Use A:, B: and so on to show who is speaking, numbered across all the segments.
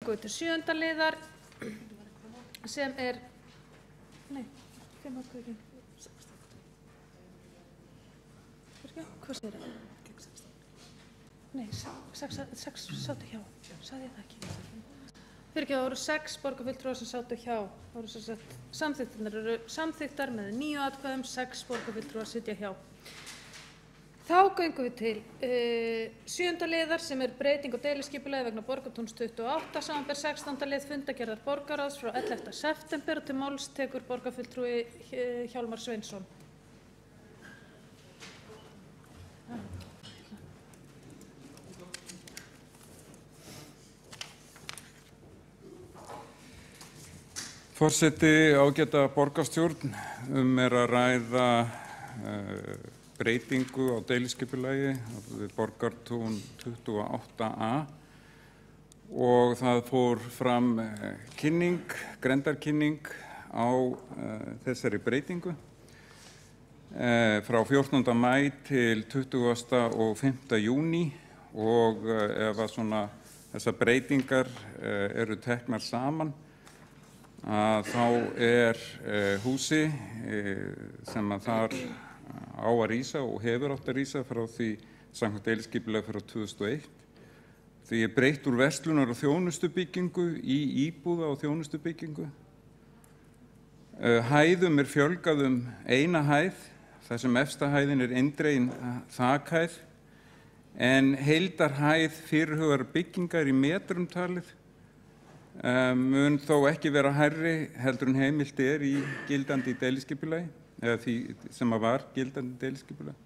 A: göngum við til 7. liðar sem nei, 5 atkvæði gegn. Hvað segir það? Nei, 6 sátu hjá. Sagði ég það ekki? Fyrirgefðu, það voru 6 borgarfulltrúar sem sátu hjá. Það voru sem sagt, samþykktirnar eru samþykktar með 9 atkvæðum, 6 borgarfulltrúar sitja hjá. Þá göngum við til 7. liðar sem breyting á deiliskipulagi vegna Borgartúns 28, samanber 16. lið fundargerðar borgarráðs frá 11. september og til máls tekur borgarfulltrúi Hjálmar Sveinsson.
B: Forseti, ágæta borgarstjórn, er að ræða breytingu á deiliskipulagi við Borgartún 28a og það fór fram grenndarkynning á þessari breytingu frá 14. maí til 20. og 5. júní og ef að þessar breytingar eru teknar saman þá húsi sem að þar á að rísa og hefur átt að rísa frá því samkvæmt deiliskipulagi frá 2001. Því breytt úr verslunar- og þjónustubyggingu í íbúða- og þjónustubyggingu. Hæðum fjölgað eina hæð, þar sem efsta hæðin eindregin þakhæð, en heildarhæð fyrirhugaðrar byggingar í metrum talið mun þó ekki vera hærri heldur en heimilt í gildandi deiliskipulagi, eða því sem var gildandi deiliskipulagi.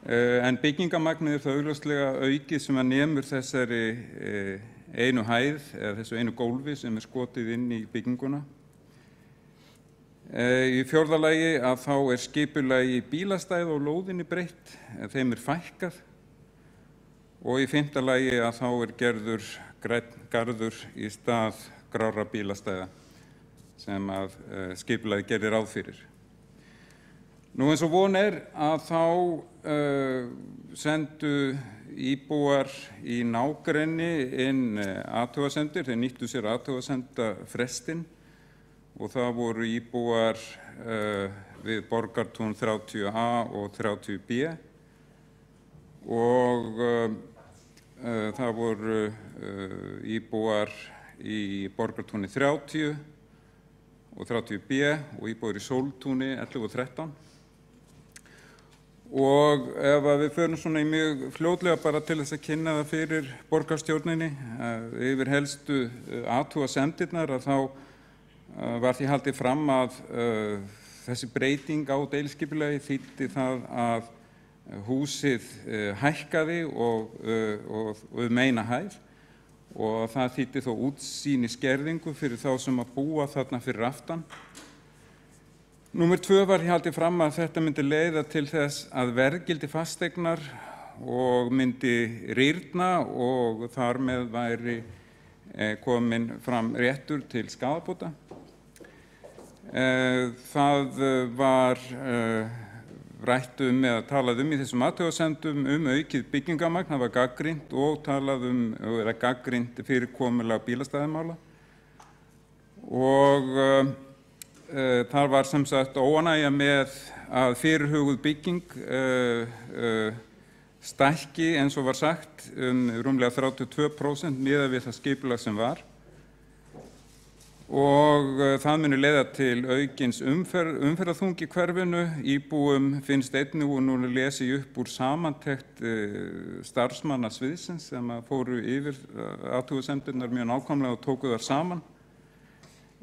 B: En byggingarmagnið það augljóslega aukið sem að nemur þessari einu hæð eða þessu einu gólfi sem skotið inn í bygginguna. Í 4. lagi að þá skipulagi bílastæða og lóðinni breytt, þeim fækkað og í 5. lagi að þá gerður grænn garður í stað grárra bílastæða sem að skipulagi gerði ráð fyrir. Nú eins og von að þá sendu íbúar í nágrenni inn athugasemdir, þeir nýttu sér athugasendafrestinn og það voru íbúar við Borgartún 30a og 30b og það voru íbúar í Borgartúni 30 og 30b og íbúar í Sóltúni 11 og 13. Og ef við förum í mjög fljótlega bara til þess að kynna það fyrir borgarstjórninni yfir helstu athugasemdirnar þá var því haldið fram að þessi breyting á deiliskipulagi þýddi það að húsið hækkaði og eina hæð og það þýddi þó útsýnisgerðingu fyrir þá sem að búa þarna fyrir aftan. Númer 2 var því haldið fram að þetta myndi leiða til þess að verðgildi fasteignar og myndi rýrna og þar með væri komin fram réttur til skaðabóta. Það var rætt eða talað í þessum athugasemdum aukið byggingarmagn, það var gagnrýnt og talað eða gagnrýnt fyrirkomulag bílastæðamála og þar var sem sagt óánægja með að fyrirhuguð bygging stækki eins og var sagt rúmlega 32% miðað við það skipulag sem var og það muni leiða til aukins umferðarþungi í hverfinu. Íbúum finnst einnig og nú lesi ég upp úr samantekt starfsmanna sviðsins sem fóru yfir athugasemdirnar mjög nákvæmlega og tóku þar saman.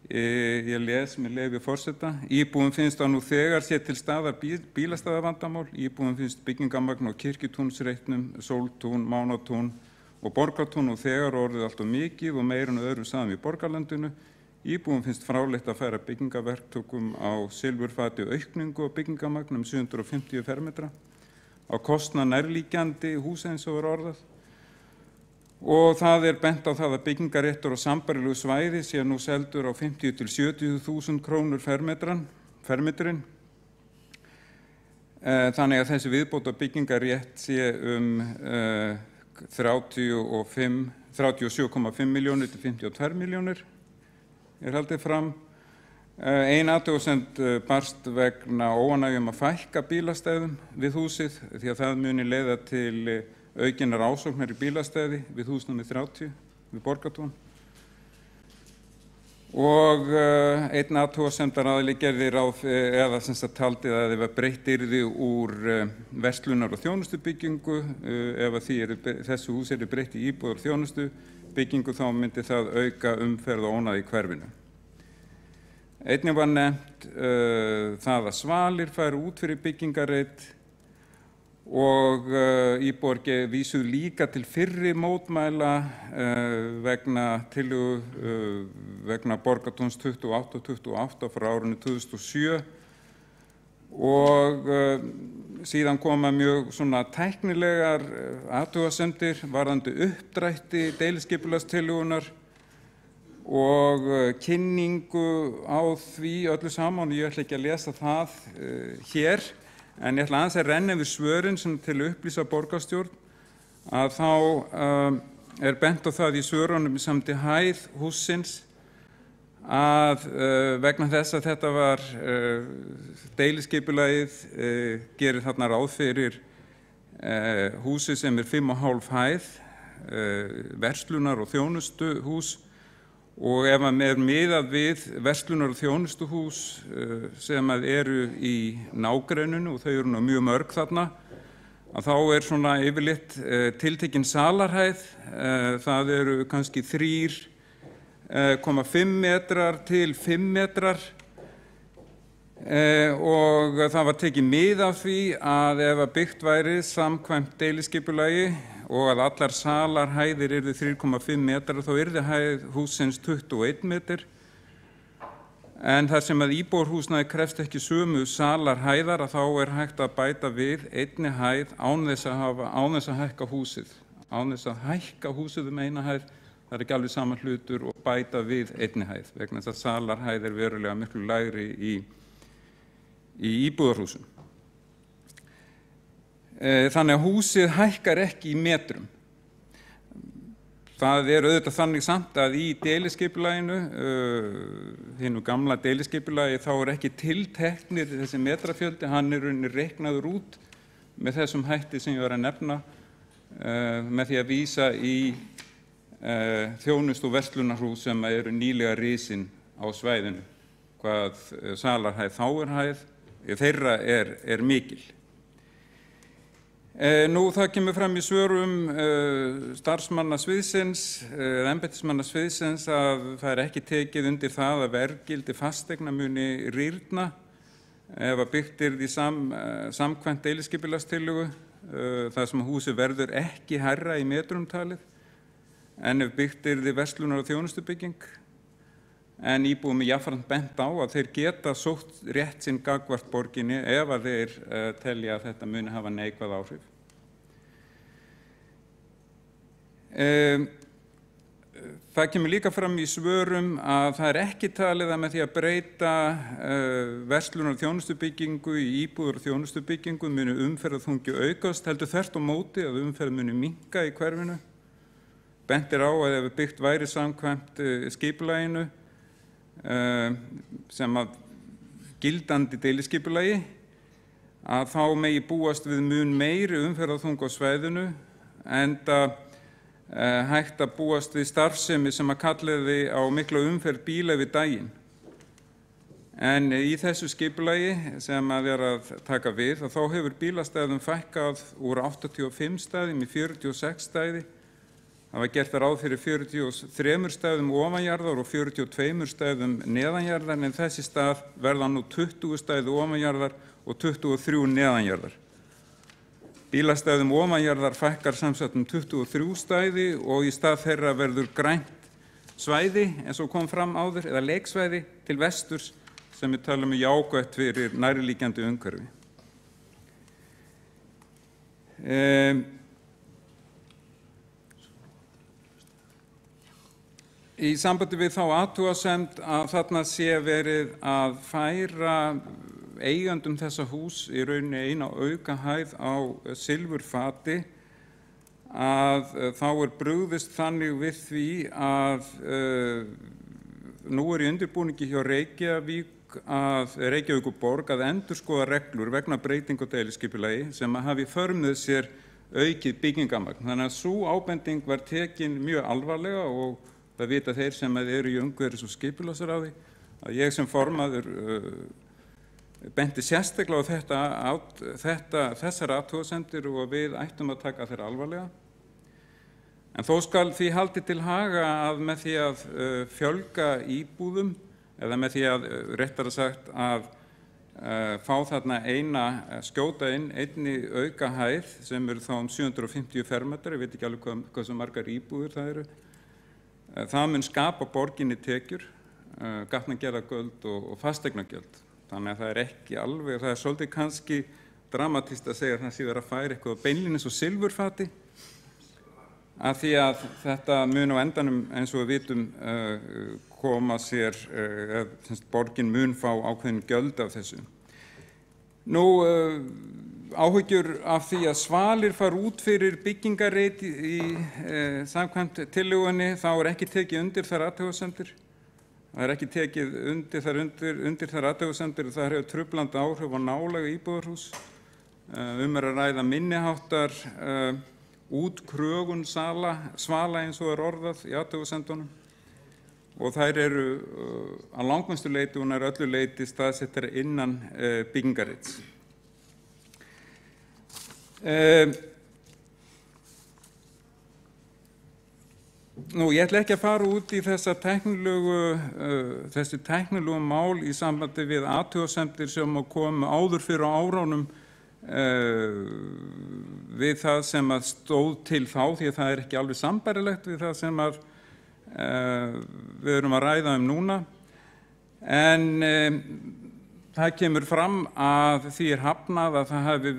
B: Ég les með leyfi forseta. Íbúum finnst að nú þegar sé til staðar bílastæðavandamál. Íbúum finnst byggingarmagn á Kirkjutúnsreitnum, Sóltún, Mánatún og Borgartún og þegar orðið allt of mikið og meira en öðrum staðum í borgarlandinu. Íbúum finnst fráleitt að færa byggingarverktökum á silfurfati aukningu á byggingarmagn 750 fermetra á kostnað nærliggjandi húsa eins og var orðað. Og það bent á það að byggingarréttur á sambærilegu svæði sé nú seldur á 50 til 70.000 krónur fermetrinn. Þannig að þessi viðbótar byggingarrétt sé 35 37,5 milljónir til 52 milljónir haldið fram. Ein athugasemd barst vegna óánægju að fækka bílastæðum við húsið því að það muni leiða til aukinnar ásóknar í bílastæði við hús númer 30 við Borgartún. Og einn athugasemdaraðili gerði ráð eða sem sagt taldi að ef breytt yrði úr verslunar- og þjónustubyggingu, ef þessu hús yrði breytt í íbúðar- og þjónustubyggingu þá myndi það auka umferð og ónæði í hverfinu. Einnig var nefnt það að svalir færu út fyrir byggingarreit og íbúar vísuðu líka til fyrri mótmæla vegna tillögu vegna Borgartúns 28 og 28 frá árinu 2007 og síðan koma mjög svona tæknilegar athugasemdir varðandi uppdrætti deiliskipulagstillögunnar og kynningu á því öllu saman. Ég ætla ekki að lesa það hér, en ég ætla aðeins að renna yfir svörin sem til að upplýsa borgarstjórn að þá bent á það í svörunum samt í hæð hússins að vegna þess að þetta var deiliskipulagið gerir þarna ráð fyrir húsi sem 5,5 hæð, verslunar- og þjónustuhús. Og ef maður miðað við verslunar- og þjónustuhús sem eru í nágrenninu og þau eru nú mjög mörg þarna, að þá svona yfirleitt tiltekin salarhæð, það eru kannski 3,5 metrar til 5 metrar og það var tekið mið af því að ef byggt væri samkvæmt deiliskipulagi og að allar salarhæðir yrðu 3,5 metrar þá yrði hæð hússins 21 metr. En þar sem að íbúðarhúsnæði krefst ekki sömu salarhæðar að þá hægt að bæta við einni hæð án þess að hækka húsið. Án þess að hækka húsið eina hæð, það ekki alveg sama hlutur og bæta við einni hæð vegna þess að salarhæð verulega miklu lægri í íbúðarhúsum. Þannig að húsið hækkar ekki í metrum. Það auðvitað þannig samt að í deiliskipulaginu, hinu gamla deiliskipulagi, þá ekki tilteknir þessi metrafjöldi, hann rauninni reiknaður út með þessum hætti sem ég var að nefna, með því að vísa í þjónustu- og verslunarhús sem eru nýlega risin á svæðinu. Hvað salarhæð þá hæð, þeirra mikil. Nú það kemur fram í svörum starfsmanna sviðsins, embættismanna sviðsins að það ekki tekið undir það að verðgildi fasteigna muni rýrna ef að byggt yrði samkvæmt deiliskipulagstillögu, þar sem húsið verður ekki hærra í metrum talið en ef byggt yrði verslunar- og þjónustubygging. En íbúum jafnframt bent á að þeir geta sótt rétt sinn gagnvart borginni ef að þeir telja að þetta muni hafa neikvæð áhrif. Það kemur líka fram í svörum að það ekki talið að með því að breyta verslunar- og þjónustubyggingu í íbúðar- og þjónustubyggingu muni umferðarþungi aukast, heldur þvert á móti að umferð muni minnka í hverfinu. Bent á að ef byggt væri samkvæmt skipulaginu sem að gildandi deiliskipulagi að þá megi búast við mun meiri umferðarþung á svæðinu enda hægt að búast við starfsemi sem að kallaði á mikla umferð bíla við daginn. En í þessu skipulagi sem að taka við að þá hefur bílastæðum fækkað úr 85 stæðum í 46 stæði. Það var gert ráð fyrir 43 stæðum ofanjarðar og 42 stæðum neðanjarðar, en þessi stað verða nú 20 stæði ofanjarðar og 23 neðanjarðar. Bílastæðum ofanjarðar fækkar samsagt 23 stæði og í stað þeirra verður grænt svæði, eins og kom fram áður, eða leiksvæði til vesturs sem við talum jákvætt fyrir nærliggjandi umhverfi. Í sambandi við þá athugasemd að þarna sé verið að færa eigendum þessa hús í rauninni eina aukahæð á silfurfati þá brugðist þannig við því að nú í undirbúningi hjá Reykjavíkurborg að endurskoða reglur vegna breytingu á deiliskipulagi sem hafi í för með sér aukið byggingamagn. Þannig að sú ábending var tekin mjög alvarlega og það vita þeir sem eru í umhverfis- og skipulagsráði að ég sem formaður benti sérstaklega á þessar athugasemdir og við ættum að taka þeirra alvarlega. En þó skal því haldið til haga að með því að fjölga íbúðum eða með því að réttara sagt að fá þarna skjóta inn einni aukahæð sem eru þá 750 fermetrar, ég veit ekki alveg hversu margar íbúðir það eru. Það mun skapa borginni tekjur, gatnagerðargjöld og fasteignagjöld. Þannig að það ekki alveg, það svolítið kannski dramatískt að segja að það sé verið að færa eitthvað beinlínis og silfurfati, af því að þetta mun á endanum eins og við vitum koma sér, borgin mun fá ákveðin gjöld af þessu. Nú, áhyggjur af því að svalir fara út fyrir byggingarreit í samkvæmt tillögunni, þá ekki tekið undir þær athugasemdir. Það ekki tekið undir þær athugasemdir og það hefur truflandi áhrif á nálæg íbúðarhús. Að ræða minniháttar útkrögun svala eins og orðað í athugasemdunum og þær eru að langmestu leyti og nær öllu leyti staðsettar innan byggingarreits. Nú, ég ætla ekki að fara út í þessi tæknilegu mál í sambandi við athugasemdir sem komu áður fyrir á árunum við það sem að stóð til þá, því að það ekki alveg sambærilegt við það sem að við erum að ræða núna. En það kemur fram að því hafnað að það hafi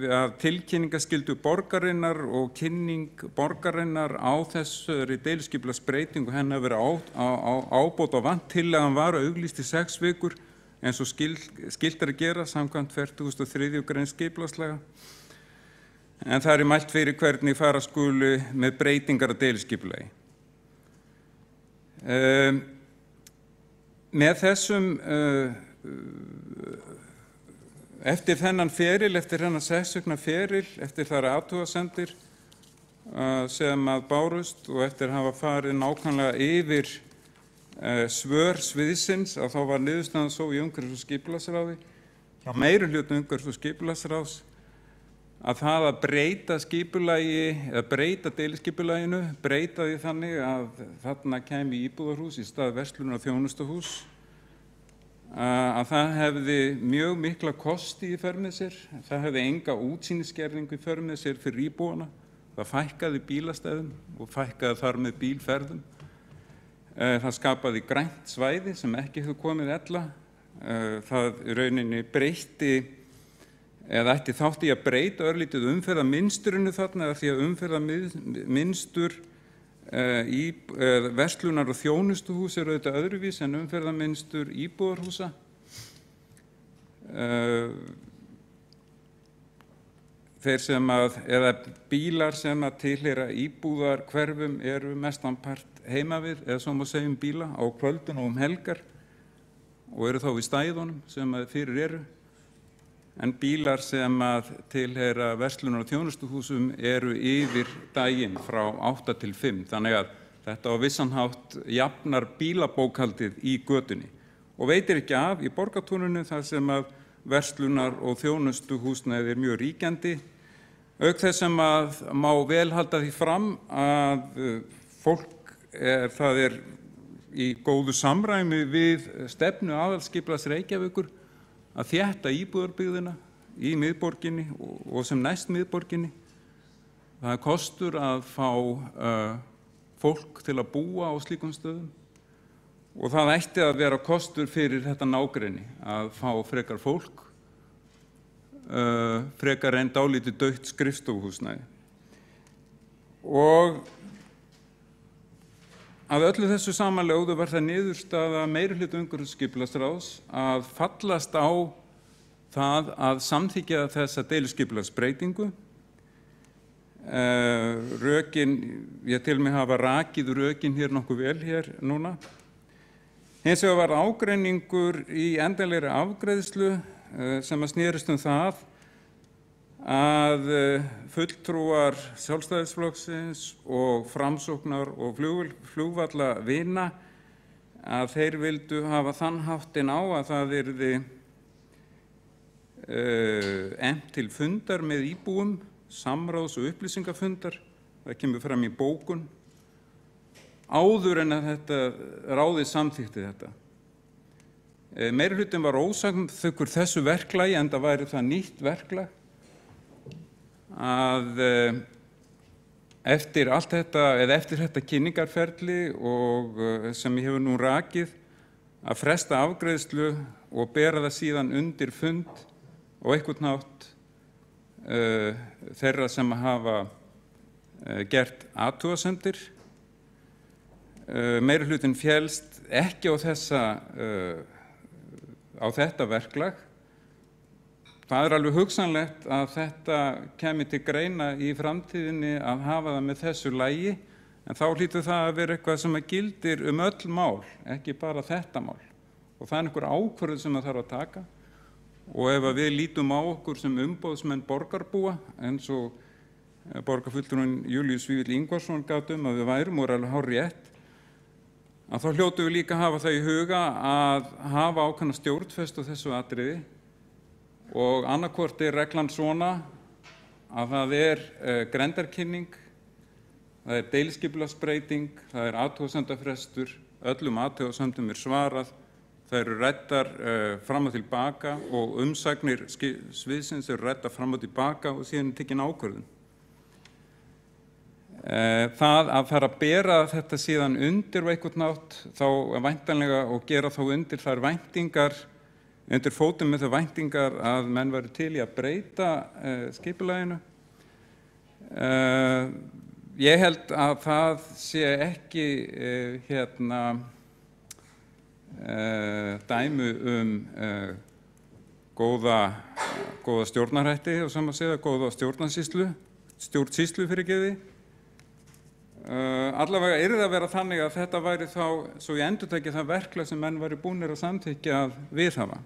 B: tilkynningaskyldu borgarinnar og kynning borgarinnar á þessari deiliskipulagsbreytingu henni hafi verið ábótavant. Tillagan var auglýst í 6 vikur eins og skylt að gera samkvæmt 43. grein skipulagslaga. En það mælt fyrir hvernig fara skuli með breytingar á deiliskipulagi. Með þessum eftir þennan feril, eftir þennan 6 vikna feril, eftir þær athugasemdir sem að bárust og eftir að hafa farið nákvæmlega yfir svör sviðsins, að þá var niðurstaðan svo í umhverfis- og skipulagsráði, hjá meirihluta umhverfis- og skipulagsráðs, að það að breyta skipulagi eða breyta deiliskipulaginu, breyta því þannig að þarna kæmi íbúðarhús í stað verslunar og þjónustuhús, að það hefði mjög mikla kosti í för með sér, það hefði enga útsýnisgerðingu í för með sér fyrir íbúana, það fækkaði bílastæðum og fækkaði þar með bílferðum. Það skapaði grænt svæði sem ekki hefur komið ella. Það í rauninni breytti eða ætti þátt í að breyta örlítið umferðarmynsturinu þarna, því að umferðarmynstur í verslunar- og þjónustuhús eru auðvitað öðruvís en umferðarmynstur íbúðarhúsa. Þeir sem eða bílar sem tilheyra íbúðarhverfum eru mestanpart heima við, eða svo má segja bíla, á kvöldun og helgar og eru þá í stæðunum sem fyrir eru. En bílar sem tilheyra verslunar- og þjónustuhúsum eru yfir daginn frá 8 til 5. Þannig að þetta á vissan hátt jafnar bílabókhaldið í götunni og veitir ekki af í Borgartúninu þar sem verslunar- og þjónustuhúsnæði mjög ríkjandi. Auk þess sem má vel halda því fram að fólk það í góðu samræmi við stefnu aðalskipulags Reykjavíkur að þétta íbúðarbyggðina í miðborginni og sem næst miðborginni. Það kostur að fá fólk til að búa á slíkum stöðum og það ætti að vera kostur fyrir þetta nágrenni að fá frekar fólk, frekar en dálítið dautt skrifstofuhúsnæði. Og að öllu þessu samanlögðu var það niðurstaða meirihluta umhverfisskipulagsráðs að fallast á það að samþykkja þessa deiliskipulagsbreytingu Rökin, ég til mig hafa rakið rökin hér nokkuð vel hér núna. Hins vegar var ágreiningur í endanlegri afgreiðslu sem að snerist það að fulltrúar Sjálfstæðisflokksins og Framsóknar og flugvallavina að þeir vildu hafa þann háttinn á að það yrði efnt til fundar með íbúum, samráðs- og upplýsingafundar, það kemur fram í bókun, áður en að þetta ráðið samþykkti þetta. Meirihlutinn var ósamþykkur þessu verklagi, enda væri það nýtt verklag að eftir allt þetta, eða eftir þetta kynningarferli og sem ég hefur nú rakið, að fresta afgreiðslu og bera það síðan undir fund og einhvern hátt þeirra sem hafa gert athugasemdir. Meirihlutinn féllst ekki á þetta verklag. Það alveg hugsanlegt að þetta kemi til greina í framtíðinni að hafa það með þessu lagi, en þá hlýtur það að vera eitthvað sem gildir öll mál, ekki bara þetta mál. Og það einhver ákvörðun sem það þarf að taka. Og ef við lítum á okkur sem umboðsmenn borgarbúa, eins og borgarfulltrúinn Júlíus Vífill Ingvarsson gat að við værum og alveg hárrétt, að þá hljótum við líka að hafa það í huga að hafa ákveðna stjórnfestu á þessu atriði. Og annaðhvort reglan svona að það grenndarkynning, það deiliskipulagsbreyting, það athugasemdafrestur, öllum athugasemdum svarað, það eru ræddar fram og til baka og umsagnir sviðsins eru ræddar fram og til baka og síðan tekin ákvörðun. Það að fara að bera þetta síðan undir og einhvern nátt þá væntanlega og gera þá undir þær væntingar, undir fótum með þau væntingar að menn væru til í að breyta skipulaginu. Ég held að það sé ekki dæmi góða stjórnarhætti og sama segja góða stjórnsýslu fyrirgeði. Allavega það að vera þannig að þetta væri þá, svo ég endurtaki það verklag sem menn væri búnir að samþykkja að viðhafa.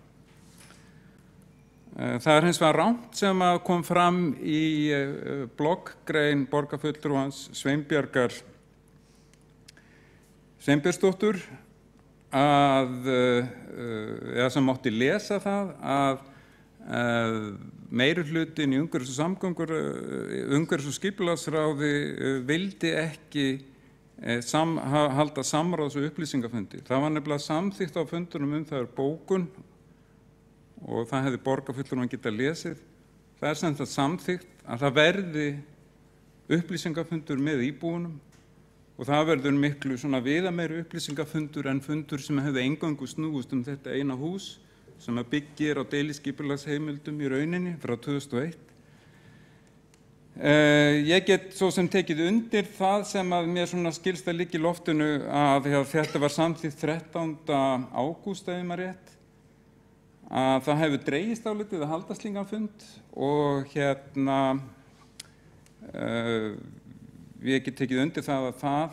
B: Það hins vegar rangt sem að kom fram í blogggrein borgarfulltrúans Sveinbjargar Sveinbjörnsdóttur eða sem mátti lesa það að meirihlutinn í umhverfis- og skipulagsráði vildi ekki halda samráðs- og upplýsingafundi. Það var nefnilega samþykkt á fundunum það bókun og það hefði borgarfulltrúinn getað lesið. Það sem það samþykkt að það verði upplýsingafundur með íbúunum og það verður miklu viðameiri upplýsingafundur en fundur sem hefði eingöngu snúist þetta eina hús sem byggir á deiliskipulagsheimildum í rauninni frá 2001. Ég get svo sem tekið undir það sem að mér skilst að liggja í loftinu að þetta var samþykkt 13. ágúst ef maður rétt, að það hefur dregist álitið að halda slíkan fund og ég get tekið undir það að það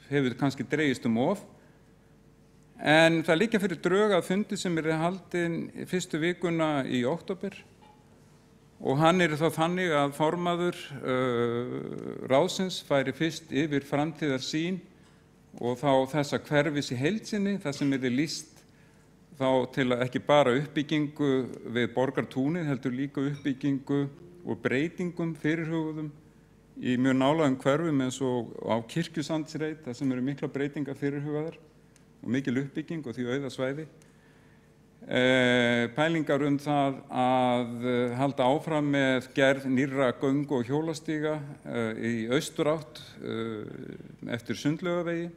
B: hefur kannski dregist of. En það liggja fyrir drög að fundi sem haldinn fyrstu vikuna í október og hann þá þannig að formaður ráðsins færi fyrst yfir framtíðarsýn og þá þessa hverfis í heild sinni, það sem lýst þá til að ekki bara uppbyggingu við Borgartúnið heldur líka uppbyggingu og breytingum fyrirhuguðum í mjög nálægum hverfum eins og á Kirkjusandsreit, það sem miklar breytingar fyrirhugaðar og mikil uppbygging og því auða svæði. Pælingar það að halda áfram með gerð nýrra göng- og hjólastíga í austurátt eftir Sundlaugavegi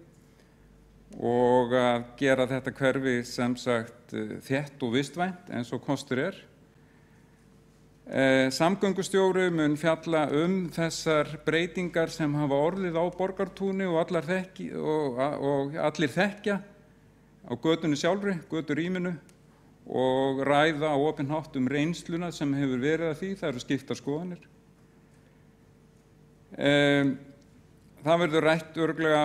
B: og að gera þetta hverfi sem sagt þétt og vistvænt eins og kostur Samgöngustjóri mun fjalla þessar breytingar sem hafa orðið á Borgartúni og allir þekkja á götunni sjálfri, göturýminu og ræða á opinn hátt reynsluna sem hefur verið af því, það eru skiptar skoðanir. Það verður rætt örugglega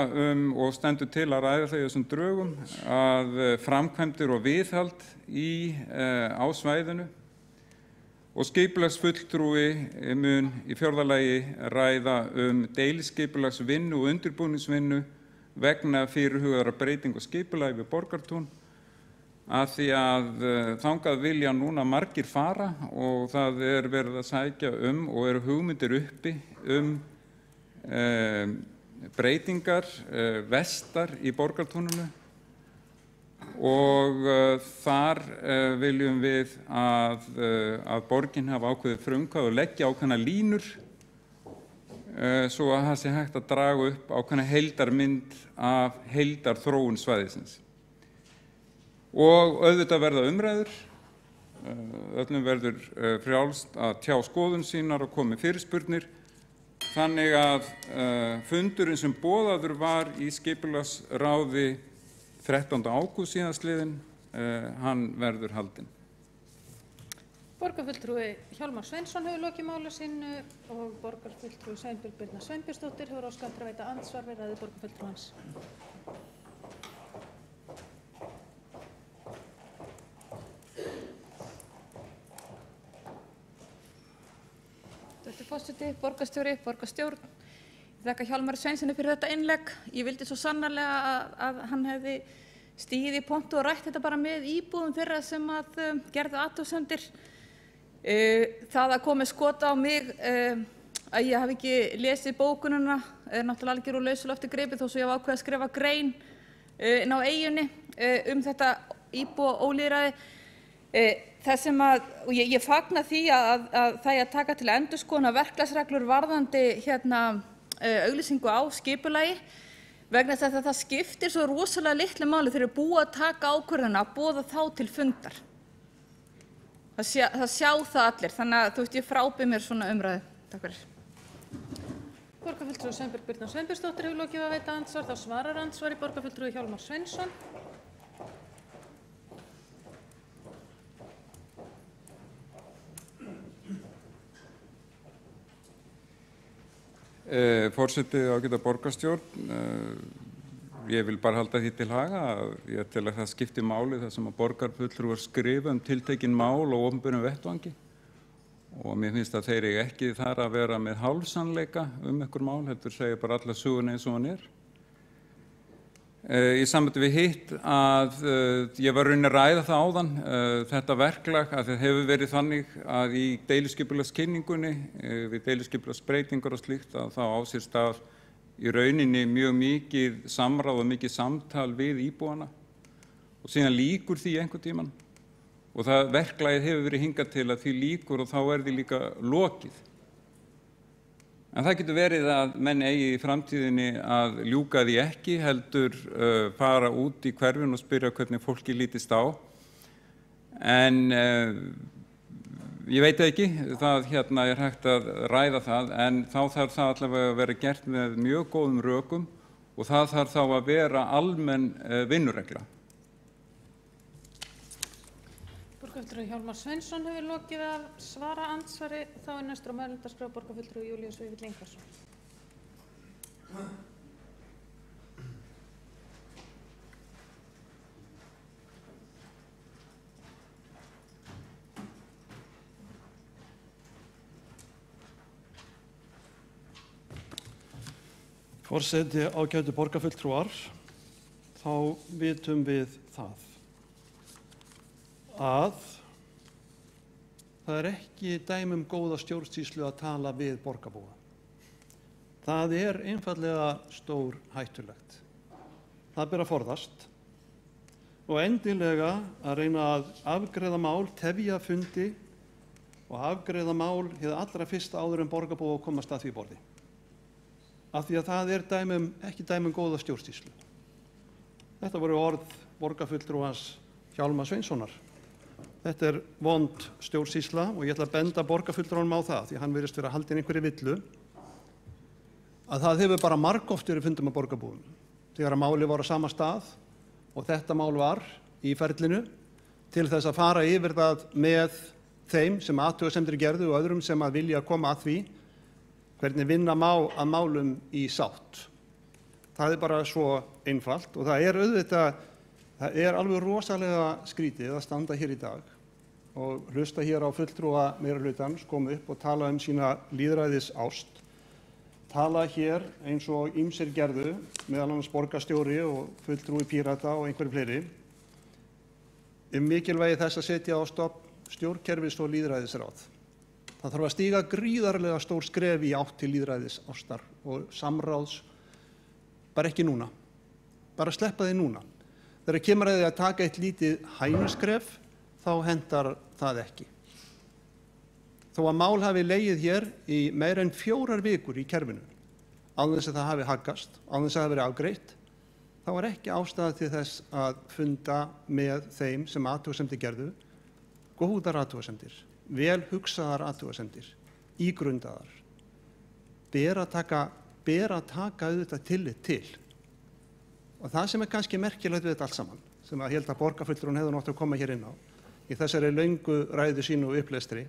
B: og stendur til að ræða það í þessum drögum að framkvæmdir og viðhald á svæðinu og skipulagsfulltrúi mun í fjórða lagi ræða deiliskipulagsvinnu og undirbúningsvinnu vegna fyrirhugaðra breytinga og skipulagi við Borgartún af því að þangað vilja núna margir fara og það verið að sækja og eru hugmyndir uppi breytingar vestar í Borgartúninu og þar viljum við að borgin hafi ákveðið frumkvæði og leggja ákveðna línur svo að það sé hægt að draga upp ákveðna heildarmynd af heildarþróun svæðisins. Og auðvitað verða umræður, öllum verður frjálst að tjá skoðun sínar og koma með fyrirspurnir, þannig að fundurinn sem boðaður var í skipulagsráði 13. ágúst síðastliðinn, hann verður haldinn.
A: Borgarfulltrúi Hjálmar Sveinsson hefur lokið máli sínu og borgarfulltrúi Sveinbjörg Birna Sveinbjörnsdóttir hefur óskað eftir að veita andsvar við ræðu borgarfulltrúans.
C: Forseti, borgarstjóri, borgarstjórn. Ég þakka Hjálmari Sveinssoni fyrir þetta innlegg. Ég vildi svo sannarlega að hann hefði stigið í pontu og rætt þetta bara með íbúum þeirra sem gerðu athugasemdir. Það að komi skot á mig að ég hafi ekki lesið bókunina náttúrulega algjör úr lausu lofti gripið þó svo ég hafi ákveðið að skrifa grein inn á eyjunni þetta íbúa ólýðræði. Það sem og ég fagna því að það er að taka til endurskoðunar verklagsreglur varðandi auglýsingu á skipulagi vegna þess að það skiptir svo rosalega litlu máli þegar búið að taka ákvörðunina að boða þá til fundar. Það sjá það allir, þannig að ég frábið mér svona umræðu. Takk fyrir.
A: Borgarfulltrúi Sveinbjörg Birna Sveinbjörnsdóttir hefur lokið að veita andsvar, þá svarar andsvari borgarfulltrúi Hjálmar Sveinsson.
B: Forseti ágæta borgarstjórn, ég vil bara halda því til haga að ég tel að það skipti máli þar sem að borgarfulltrúar skrifa tiltekin mál á opinberum vettvangi og mér finnst að þeir eiga ekki þar að vera með hálfsannleika einhver mál, heldur segja bara alla söguna eins og hann er. Í sambandi við hitt að ég var raunin að ræða það áðan, þetta verklag að það hefur verið þannig að í deiliskipulagskynningunni, við deiliskipulagsbreytingar og slíkt að þá á sér stað í rauninni mjög mikið samráð og mikið samtal við íbúana og síðan lýkur því einhvern tímann og það verklagið hefur verið hingað til að því lýkur og þá því líka lokið. En það getur verið að menn eigi í framtíðinni að ljúka því ekki, heldur fara út í hverfin og spyrja hvernig fólki lítist á. En ég veit ekki, það er hægt að ræða það, en þá þarf það allavega að vera gert með mjög góðum rökum og það þarf þá að vera almenn vinnuregla.
A: Borgarfulltrúi Hjálmar Sveinsson hefur lokið að svara andsvari, þá næstur á mælendaskrá borgarfulltrúi Júlíus Vífill Ingvarsson.
D: Forseti, ágætu borgarfulltrúar, þá vitum við það að það ekki dæmi góða stjórnsýslu að tala við borgarbúa. Það einfaldlega stór hættulegt. Það ber að forðast og endilega að reyna að afgreiða mál, tefja fundi og afgreiða mál hið allra fyrst áður en borgarbúa komast að því borði. Af því að það ekki dæmi góða stjórnsýslu. Þetta voru orð borgarfulltrúans Hjálmar Sveinssonar. Þetta vond stjórnsýsla og ég ætla að benda borgarfulltrúanum á það, því hann virðist vera haldinn einhverri villu, að það hefur bara margoft verið fundum á borgarbúum. Þegar að máli voru á sama stað og þetta mál var í ferlinu til þess að fara yfir það með þeim sem athugasemdir gerðu og öðrum sem að vilja koma að því hvernig vinna má að málum í sátt. Það bara svo einfalt og það alveg rosalega skrítið að standa hér í dag og hlusta hér á fulltrúa meirihlutans koma upp og tala sína lýðræðisást, tala hér eins og ýmsir gerðu, meðal annars borgarstjóri og fulltrúi Pírata og einhverjir fleiri, mikilvægi þess að setja á stofn stjórnkerfis og lýðræðisráð. Það þarf að stíga gríðarlega stór skref í átt til lýðræðisástar og samráðs, bara ekki núna, bara sleppa því núna. Þegar kemur að því að taka eitt lítið hænuskref, þá hendar það ekki. Þó að mál hafi legið hér í meira en 4 vikur í kerfinu, án þess að það hafi haggast, án þess að það hafi verið afgreitt, þá er ekki ástæða til þess að funda með þeim sem athugasemdir gerðu, góðar athugasemdir, vel hugsaðar athugasemdir, ígrundaðar. Ber að taka auðvitað tillit til. Og það sem kannski merkilegt við þetta allt saman, sem að held að borgarfulltrúinn hefði átt að koma hér inn á, í þessari löngu ræðu sínu og upplestri,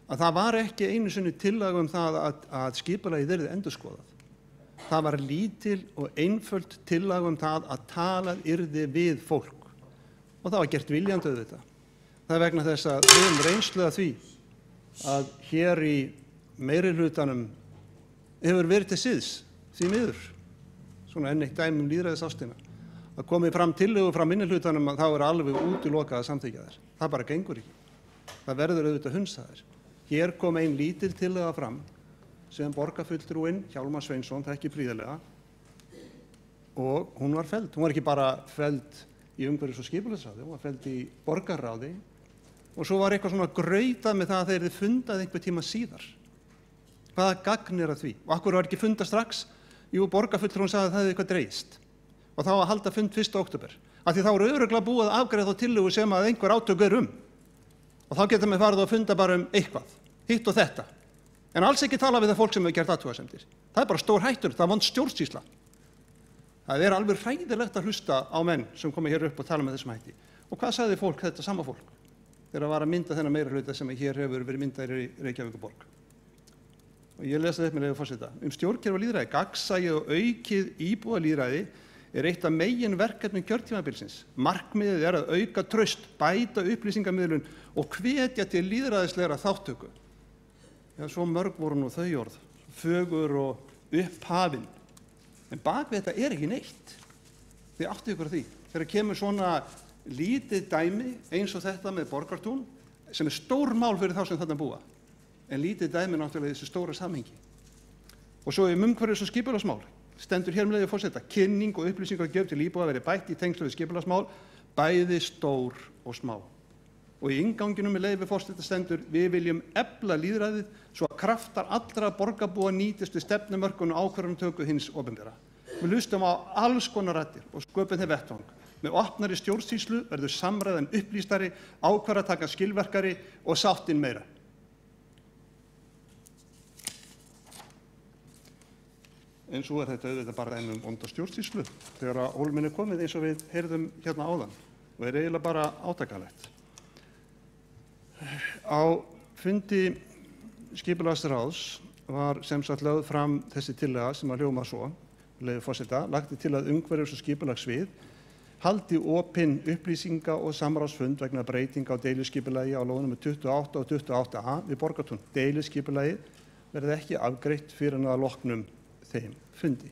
D: að það var ekki einu sinni tillaga það að skipulagið yrði endurskoðað. Það var lítil og einföld tillaga það að talað yrði við fólk. Og það var gert viljandi auðvitað. Það er vegna þess að við höfum reynslu af því að hér í meirihlutanum hefur verið til siðs, því miður, svona enn eitt dæmi lýðræðisástina, að komið fram tillögu frá minnihlutanum að þá er alveg útilokað að samþykkja þær. Það bara gengur ekki. Það verður auðvitað hundsaðir. Hér kom ein lítil tillaga fram sem borgarfulltrúinn Hjálmar Sveinsson þekki prýðilega og hún var felld. Hún var ekki bara felld í umhverfis- og skipulagsráði, hún var felld í borgarráði og svo var eitthvað svona grautað með það að þeir yrði fundað einhver tíma síðar. Hvaða gagn er að því? Og akkur var ekki fundað strax? Jú, borgarfulltrúinn sagði að það hefði eitthvað dregist og þá að halda fund 1. október. Af því þá eru örugglega búið að afgreiða þá tillögu sem að einhver átök er og þá geta maður farið að funda bara eitthvað, hitt og þetta. En alls ekki tala við það fólk sem hefur gert athugasemdir. Það bara stór hættur, það vond stjórnsýsla. Það er alveg hræðilegt að hlusta á menn sem koma hér upp og tala með þessum hætti. Og hvað sagði fólk, þetta sama fólk, þegar að var að mynda þennan meirihluta sem hér hefur verið myndaðir í Reykjavíkurborg? Og ég lesa þetta með leyfi forseta. Stjórnkerfi og lýðræði, gagnsæi og aukið íbúalýðræði er eitt af meginverkefnum kjörtímabilsins. Markmiðið er að auka traust, bæta upplýsingamiðlun og hvetja til lýðræðislegra þáttöku. Já, svo mörg voru nú þau orð, fögur og upphafin. En bak við þetta er ekki neitt. Þið áttu ykkur á því. Þegar kemur svona lítið dæmi eins og þetta með Borgartún, sem er stór mál fyrir þá sem þarna búa, en lítið dæmi náttúrulega í þessu stóra samhengi. Og svo umhverfis- og skipulagsmál stendur hér með leyfi forseta, kynning og upplýsingagjöf til íbúa verið bætt í tengslu við skipulagsmál, bæði stór og smá. Og í innganginum með leyfi forseta stendur, við viljum efla lýðræðið svo að kraftar allra borgarbúa nýtist við stefnumörkun og ákvörðunartöku hins opinbera. Við hlustum á alls konar raddir og sköpum þeim vettvang. Með opnari stjórnsýslu verður samræðan upplýstari, ákvarðatakan skilverkari og sáttin meira. En svo er þetta auðvitað bara dæmi vonda stjórnsýslu þegar að hólminn er komið eins og við heyrðum hérna áðan og er eiginlega bara átakanlegt. Á fundi skipulagsráðs var sem sagt lögð fram þessi tillaga sem að hljóma svo, leyfi forseta, lagt til að umhverfis- og skipulagssvið haldi opinn upplýsinga- og samráðsfund vegna breytinga á deiliskipulagi á lóðum 28 og 28a við Borgartún. Deiliskipulagi verði ekki afgreitt fyrir að loknum þeim fundi.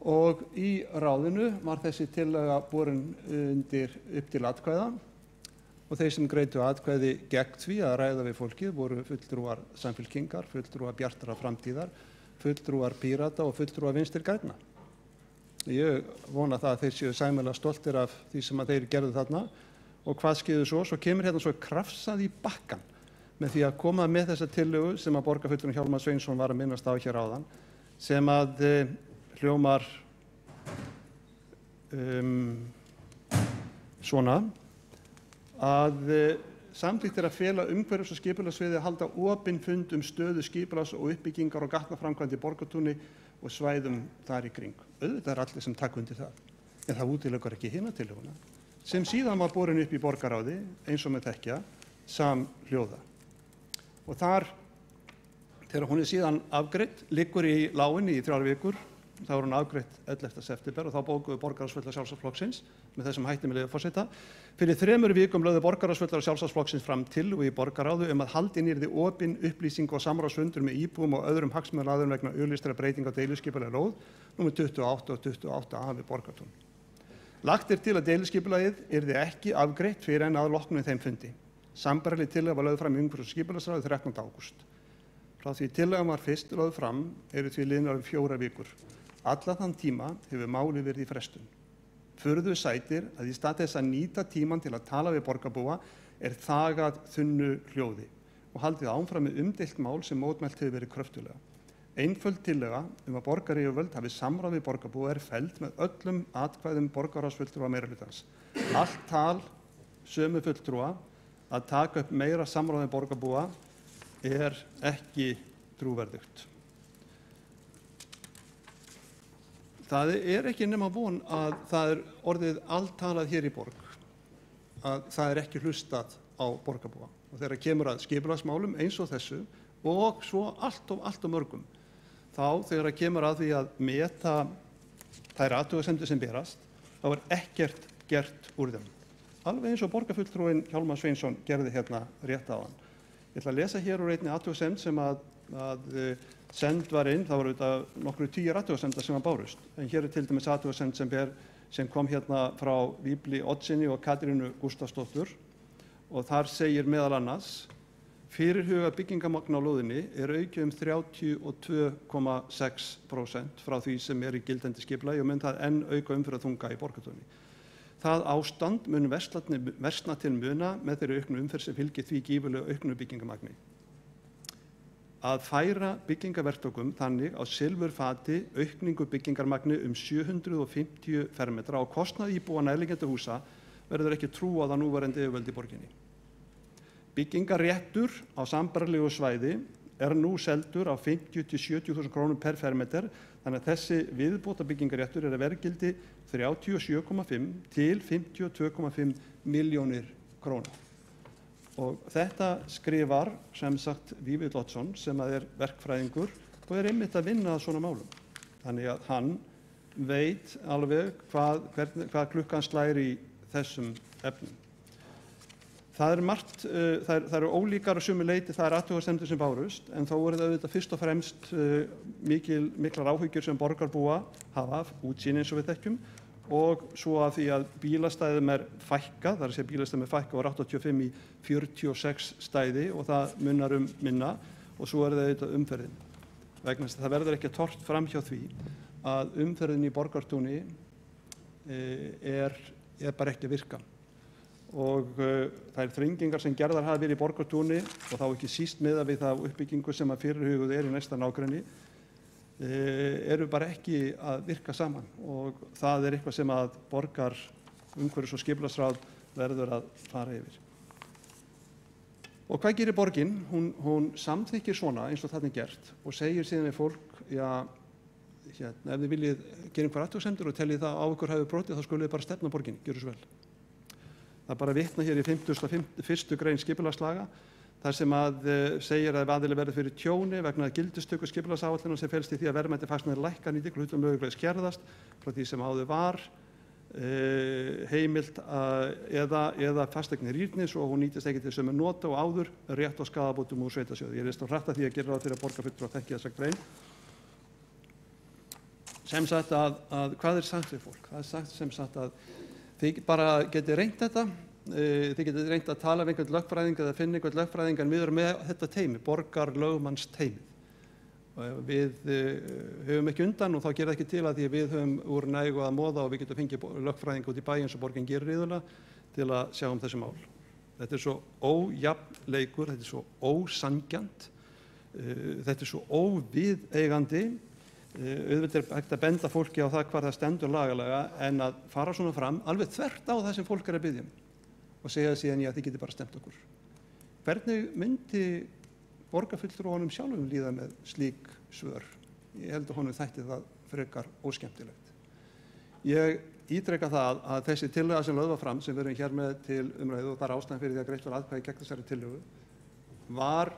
D: Og í ráðinu var þessi tillaga borin upp til atkvæða og þeir sem greiddu atkvæði gegn því að ræða við fólkið voru fulltrúar Samfylkingar, fulltrúar Bjartrar framtíðar, fulltrúar Pírata og fulltrúar Vinstri grænna. Ég vona það að þeir séu sæmilega stoltir af því sem að þeir gerðu þarna og hvað skeður svo? Svo kemur hérna svo krafsað í bakkan með því að koma með þessa tillögu sem að borgarfulltrúinn Hjálmar Sveinsson var að minnast á hér áðan sem að hljómar svona að samþykkt er að fela umhverfis- og skipulagssviði að halda opinn fund stöðu skipulags- og uppbyggingar og gatnaframkvæmd í Borgartúni og svæðum þar í kring. Auðvitað er allir sem taka undir það, en það útilokar ekki hina tillöguna sem síðan var borin upp í borgarráði eins og með þekkja samhljóða. Og þar Þegar hún er síðan afgreidd, liggur í láginni í 3 vikur, þá er hún afgreidd 11. september og þá bókuðu borgarráðsfulltrúar Sjálfstæðisflokksins með þessum hætti með leyfi forseta. Fyrir 3 vikum lögðu borgarráðsfulltrúar Sjálfstæðisflokksins fram tillögu í borgarráði að haldin yrði opin upplýsing og samráðsfundur með íbúum og öðrum hagsmunaaðilum vegna auglýstra breytinga á deiliskipulagi lóð númer 28 og 28A við Borgartún. Lagt er til að deiliskipulagið yrði ekki afgreitt fyrir en að loknum þeim fundi. Sambærileg tillaga var lögð fram í umhverfis- og skipulagsráði 13. ágúst. Frá því tillagan var fyrst lögð fram eru því liðnar 4 vikur. Alla þann tíma hefur málið verið í frestun. Furðu sætir að í stað þess að nýta tíman til að tala við borgarbúa er þagað þunnu hljóði og haldið áfram með umdeilt mál sem mótmælt hefur verið kröftulega. Einföld tillaga að borgaryfirvöld hafi samráð við borgarbúa er felld með öllum atkvæðum borgarráðsfulltrúa meirihlutans. Allt tal sömu fulltrúa að taka upp meira samráð við borgarbúa er ekki trúverðugt. Það er ekki nema von að það er orðið alltalað hér í borg að það er ekki hlustað á borgarbúa og þegar kemur að skipulagsmálum eins og þessu og svo allt of mörgum þá þegar kemur að því að meta þær athugasemdir sem berast þá er ekkert gert úr þeim. Alveg eins og borgarfulltrúinn Hjálmar Sveinsson gerði hérna rétt áðan. Ég ætla að lesa hér úr einni athugasemd sem að send var inn, það voru auðvitað nokkru 10 athugasemdar sem var bárust. En hér er til dæmis athugasemd sem kom hérna frá Víbli Oddssyni og Katrínu Gústafsdóttur og þar segir meðal annars: fyrirhuga byggingamagn á lóðinni er aukið 32,6% frá því sem er í gildandi skipulagi og mun það enn auka umferðarþunga í Borgartúni. Það ástand mun versna til muna með þeirri auknu umferð sem fylgir því gífurlegu auknu byggingamagni. Að færa byggingaverktökum þannig á silfurfati aukningu byggingarmagni 750 fermetra á kostnað íbúa nærliggjandi húsa verður ekki trúað á núverandi yfirvöld í borginni. Byggingarréttur á sambærilegu svæði er nú seldur á 50 til 70.000 krónum per fermeter, þannig að þessi viðbóta byggingarréttur er að verðgildi 37,5 til 52,5 milljónir króna. Og þetta skrifar sem sagt Vífill Oddsson sem er verkfræðingur og er einmitt að vinna að svona málum. Þannig að hann veit alveg hvað klukkan slær í þessum efnum. Það er margt, það eru ólíkar og sumu leyti, það er athugasemdir sem bárust, en þó eru það auðvitað fyrst og fremst miklar áhyggjur sem borgarbúa hafa af útsýni eins og við þekkjum og svo að því að bílastæðum er fækkað, það er að segja bílastæðum er fækkað úr 85 í 46 stæði og það munar minna og svo er það auðvitað umferðin. Vegna þess að það verður ekki tort fram hjá því að umferðin í Borgartúni er bara ekki að virka. Og þær þrengingar sem gerðar hafa verið í Borgartúni og þá ekki síst miðað við það uppbyggingu sem að fyrirhuguð er í næsta nágrenni eru bara ekki að virka saman og það er eitthvað sem að borgar umhverfis- og skipulagsráð verður að fara yfir. Og hvað gerir borgin? Hún samþykkir svona eins og það er gert og segir síðan við fólk, já, hérna, ef þið viljið gera einhver athugasemdir og teljið það á ykkur hafi brotið þá skuluð þið bara stefna borginni, gjörðu svo vel. Það bara vitna hér í 51. grein skipulagslaga þar sem að segir að ef aðili verður fyrir tjóni vegna gildistöku skipulagsáætlunar sem felst í því að verðmæti fasteignar lækka nýtingu hlutum mögulega skerðast frá því sem áður var heimilt eða fasteignir rýrnis og hún nýtist ekki til sömu nota og áður rétt á skaðabótum úr sveitasjóði. Ég leist á hratt að því að gera ráð fyrir að borgarfulltrúar þekki þessa grein. Sem sagt að hvað er sagt við fólk? Það er sagt sem sagt að þið bara getið reynt þetta, þið getið reynt að tala við einhvern lögfræðing eða finna einhvern lögfræðing en við erum með þetta teymi, borgarlögmannsteymið. Við höfum ekki undan og þá gerir það ekki til að því að við höfum úr nægu að móða og við getum fengið lögfræðing út í bæ eins og borgin gerir iðulega til að sjá þessi mál. Þetta er svo ójafn leikur, þetta er svo ósanngjarnt, þetta er svo óviðeigandi. Auðvitað er hægt að benda fólki á það hvar það stendur lagalega en að fara svona fram alveg þvert á það sem fólk er að biðja og segja síðan já, þið getið bara stemt okkur. Hvernig myndi borgarfulltrúanum sjálfum líða með slík svör? Ég held að honum þætti það frekar óskemmtilegt. Ég ítreka það að þessi tillaga sem lögð var fram sem við erum hér með til umræðu og það er ástæðan fyrir því að greitt var atkvæði gegn þessari tillögu var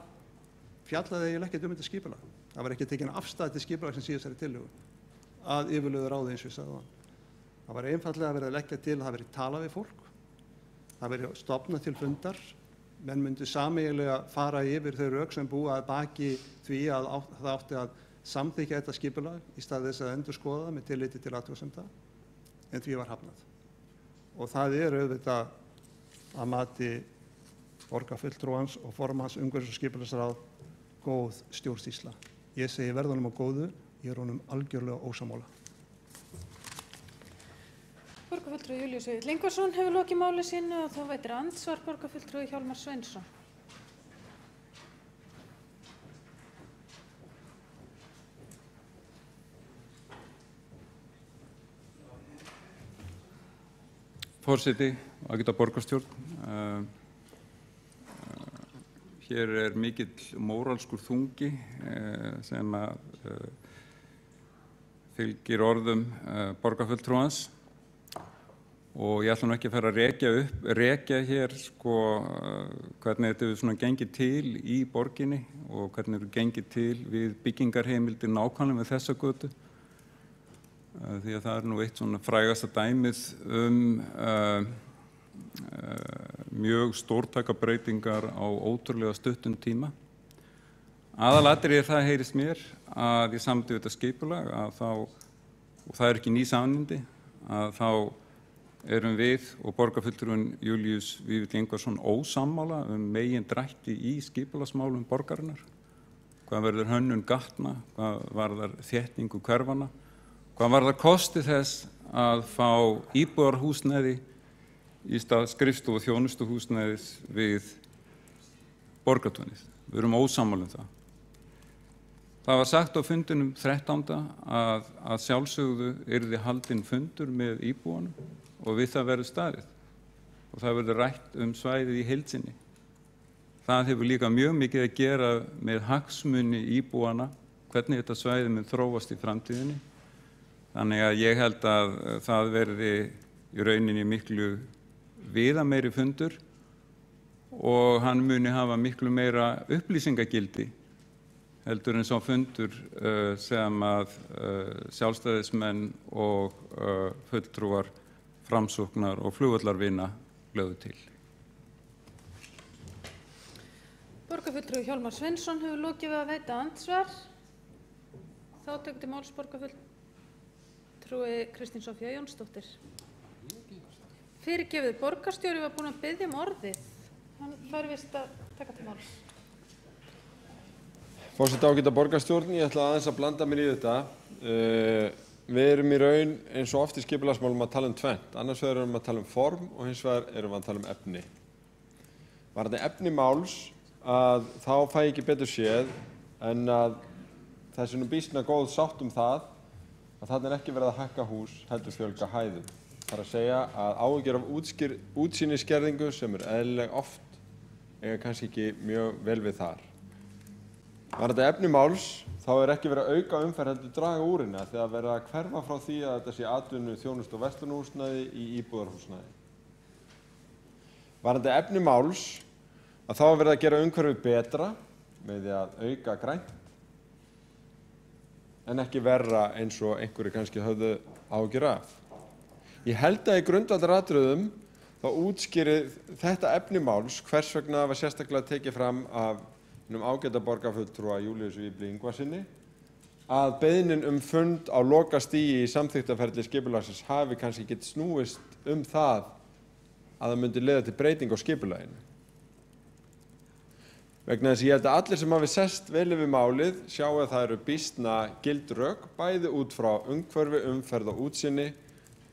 D: fjallaði eiginlega ekkert þetta skipulag. Það var ekki tekin afstæð til skipulag sem síðastari tillögu að yfirlögðu ráði eins og ég sagði á hann. Það var einfallega verið að leggja til að það verið talað við fólk, það verið stofnað til fundar, menn myndi sameiginlega fara yfir þau rök sem búa að baki því að það átti að samþykkja þetta skipulag í stað þess að endurskoða það með tilliti til athugasemda, en því var hafnað. Og það auðvitað að mati borgarfulltrúans og formanns umhverfis- og skipulagsráð góð stjórnsýsla. Ég segi verðunum á góðu, ég honum algjörlega ósammála.
A: Borgarfulltrúi Júlíus Vífill Ingvarsson hefur lokið máli sínu og þá veitir andsvar borgarfulltrúi Hjálmar Sveinsson.
B: Forseti, ágæta borgarstjórn. Hér mikill móralskur þungi sem fylgir orðum borgarfulltrúans og ég ætla nú ekki að fara að rekja hér hvernig þetta hefur svona gengið til í borginni og hvernig þetta gengið til við byggingarheimildir nákvæmlega með þessa götu. Því að það nú eitt svona frægasta dæmið mjög stórtæka breytingar á ótrúlega stuttum tíma. Aðalatriðið það heyrist mér að í samdi við þetta skipulag og það ekki ný sannindi, að þá erum við og borgarfulltrúinn Júlíus Vífill Ingvarsson ósammála megindrætti í skipulagsmálum borgarinnar. Hvað verður hönnun gatna, hvað varðar þéttingu hverfanna, hvað varðar kosti þess að fá íbúðarhúsnæði í stað skrifstofu og þjónustuhúsnæðis við Borgartúnið. Við erum ósammála það. Það var sagt á fundinum 13. að sjálfsögðu yrði haldinn fundur með íbúanum og við það verður staðið og það verður rætt svæðið í heild sinni. Það hefur líka mjög mikið að gera með hagsmuni íbúana, hvernig þetta svæði mun þróast í framtíðinni. Þannig að ég held að það verði í rauninni miklu viðameiri fundur og hann muni hafa miklu meira upplýsingagildi heldur en sá fundur sem að sjálfstæðismenn og fulltrúar Framsóknar og flugvallarvina lögðu til.
A: Borgarfulltrúi Hjálmar Sveinsson hefur lokið við að veita andsvar. Þá tekur til máls borgarfulltrúi Kristín Soffía Jónsdóttir. Fyrirgefið, borgarstjóri var búinn að biðja orðið. Hann fær vist að taka til máls.
E: Forseti, ágæta borgarstjórn, ég ætla aðeins að blanda mér í þetta. Við erum í raun eins og oft í skipulagsmálum að tala tvennt. Annars vegar erum við að tala form og hins vegar erum við að tala efni. Varðandi efni máls að þá fæ ég ekki betur séð en að þessi nú býsna góð sátt það að þarna ekki verið að hækka hús heldur fjölga hæðum. Það er að segja að áhyggjur af útsýnisskerðingu sem eðlileg oft eiga kannski ekki mjög vel við þar. Varðandi efni máls þá ekki verið að auka umferð heldur draga úr henni þegar verið að hverfa frá því að þetta sé atvinnu, þjónustu og verslunarhúsnæði í íbúðarhúsnæði. Varðandi efni máls að þá verið að gera umhverfið betra með því að auka grænt en ekki verra eins og einhverju kannski höfðu áhyggjur af. Ég held að í grundvallaratriðum þá útskýri þetta efni máls hvers vegna var sérstaklega tekið fram af ágæta borgarfulltrúa Júlíusi Vífill Ingvarssyni að beiðnin fund á lokastigi í samþykktarferli skipulagsins hafi kannski getið snúist það að það myndi leiða til breyting á skipulaginu. Vegna þess að ég held að allir sem hafi sest vel yfir málið sjá að það eru býsna gild rök bæði út frá umhverfi, umferð og útsýni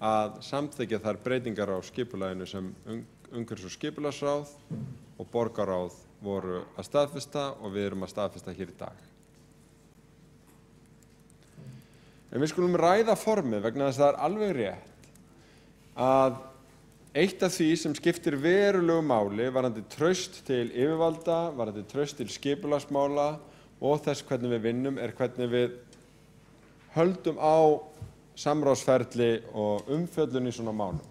E: að samþykkja þær breytingar á skipulaginu sem umhverfis- og skipulagsráð og borgarráð voru að staðfesta og við erum að staðfesta hér í dag. En við skulum ræða formið vegna þess að það alveg rétt að eitt af því sem skiptir verulegu máli varðandi traust til yfirvalda, varðandi traust til skipulagsmála og þess hvernig við vinnum hvernig við höldum á samráðsferli og umfjöllun í svona málum.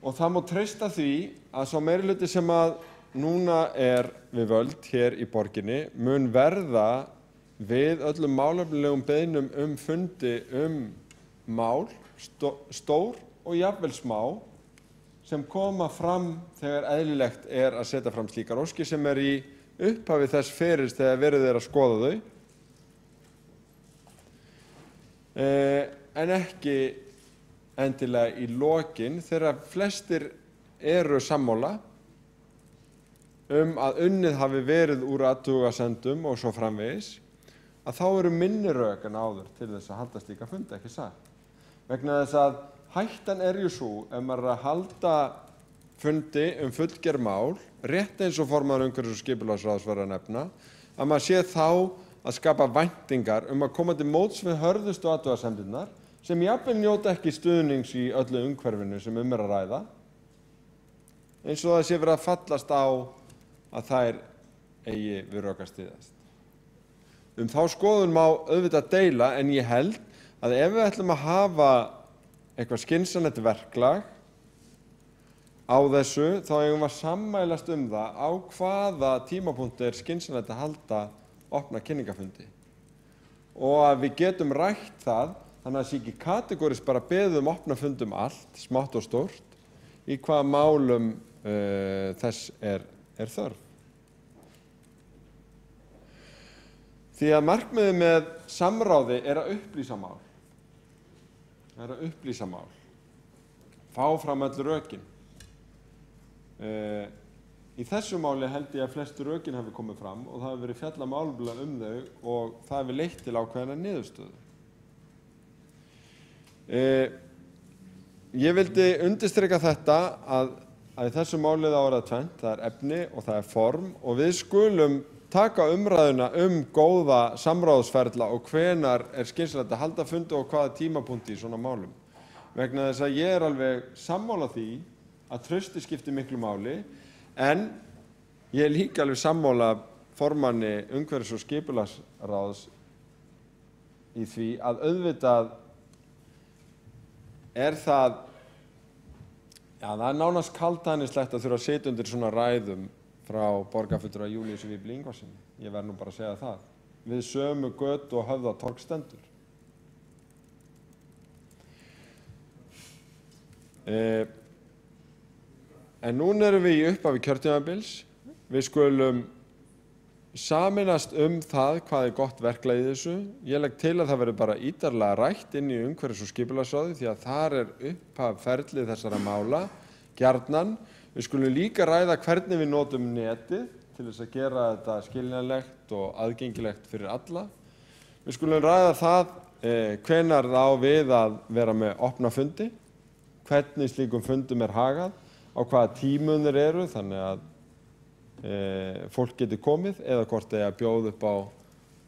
E: Og það má treysta því að sá meirihluti sem að núna er við völd hér í borginni mun verða við öllum málefnilegum beiðnum fundi mál, stór og jafnvel smá, sem koma fram þegar eðlilegt er að setja fram slíkar óskir sem í upphafi þess ferils þegar verið að skoða þau, en ekki endilega í lokin þegar flestir eru sammála að unnið hafi verið úr athugasemdum og svo framvegis, að þá eru minni rök en áður til þess að halda slíka fundi, ekki satt. Vegna þess að hættan ju sú, ef maður að halda fundi fullgerð mál, rétt eins og formaður umhverfis- og skipulagsráðs var að nefna, að maður sé þá að skapa væntingar að koma til móts við hörðustu athugasemdirnar, sem jafnvel njóta ekki stuðnings í öllu umhverfinu sem að ræða, eins og það sé verið að fallast á að þær eigi við rök að styðjast. Þá skoðun má auðvitað deila, en ég held að ef við ætlum að hafa eitthvað skynsamlegt verklag á þessu, þá eigum við að sammælast það á hvaða tímapunkti skynsamlegt að halda opna kynningafundi. Og að við getum rætt það, þannig að það sé ekki kategórist bara beðið opna fundi allt, smátt og stórt, í hvaða málum þess er þörf. Því að markmiðið með samráði að upplýsa mál. Fá fram öll rökin. Í þessu máli held ég að flestu rökin hafi komið fram og það hafi verið fjallað málefnalega þau og það hafi leitt til ákveðna niðurstöðu. Ég vildi undirstrika þetta að í þessu máli það var tvennt, það efni og það form, og við skulum taka umræðuna góða samráðsferla og hvenær skynsamlegt að halda fundi og hvaða tímapunkti í svona málum. Vegna þess að ég alveg sammála því að trausti skiptir miklu máli, en ég líka alveg sammála formanni umhverfis- og skipulagsráðs í því að auðvitað það nánast kaldhæðnislegt að þurfa að sitja undir svona ræðum frá borgarfulltrúa Júlíusi Víbli Ingvarssyni. Ég verð nú bara að segja það. Við sömu götu og Höfðatorg stendur. En núna erum við í upphafi kjörtímabils. Við skulum sameinast það hvað gott verklag í þessu. Ég legg til að það verði bara ítarlega rætt inn í umhverfis- og skipulagsráði, því að þar upphaf ferlið þessara mála, gjarnan. Við skulum líka ræða hvernig við notum netið til þess að gera þetta skiljanlegt og aðgengilegt fyrir alla. Við skulum ræða það hvenær það á við að vera með opna fundi, hvernig slíkum fundum hagað, á hvaða tímunir eru, þannig að fólk geti komið, eða hvort að bjóða upp á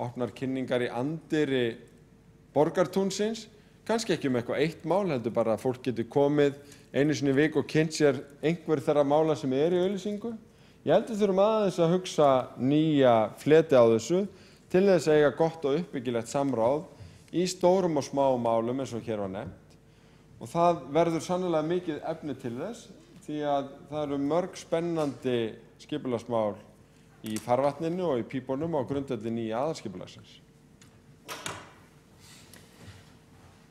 E: opnar kynningar í anddyri borgartúnsins, kannski ekki eitthvað eitt mál, heldur bara að fólk geti komið einu sinni í viku og kynnt sér einhver þeirra mála sem í auglýsingu. Ég held við þurfum aðeins að hugsa nýja fleti á þessu til þess að eiga gott og uppbyggilegt samráð í stórum og smáum málum eins og hér var nefnt. Og það verður sannlega mikið efni til þess, því að það eru mörg spennandi skipulagsmál í farvatninu og í pípunum á grundvelli nýja aðalskipulagsins.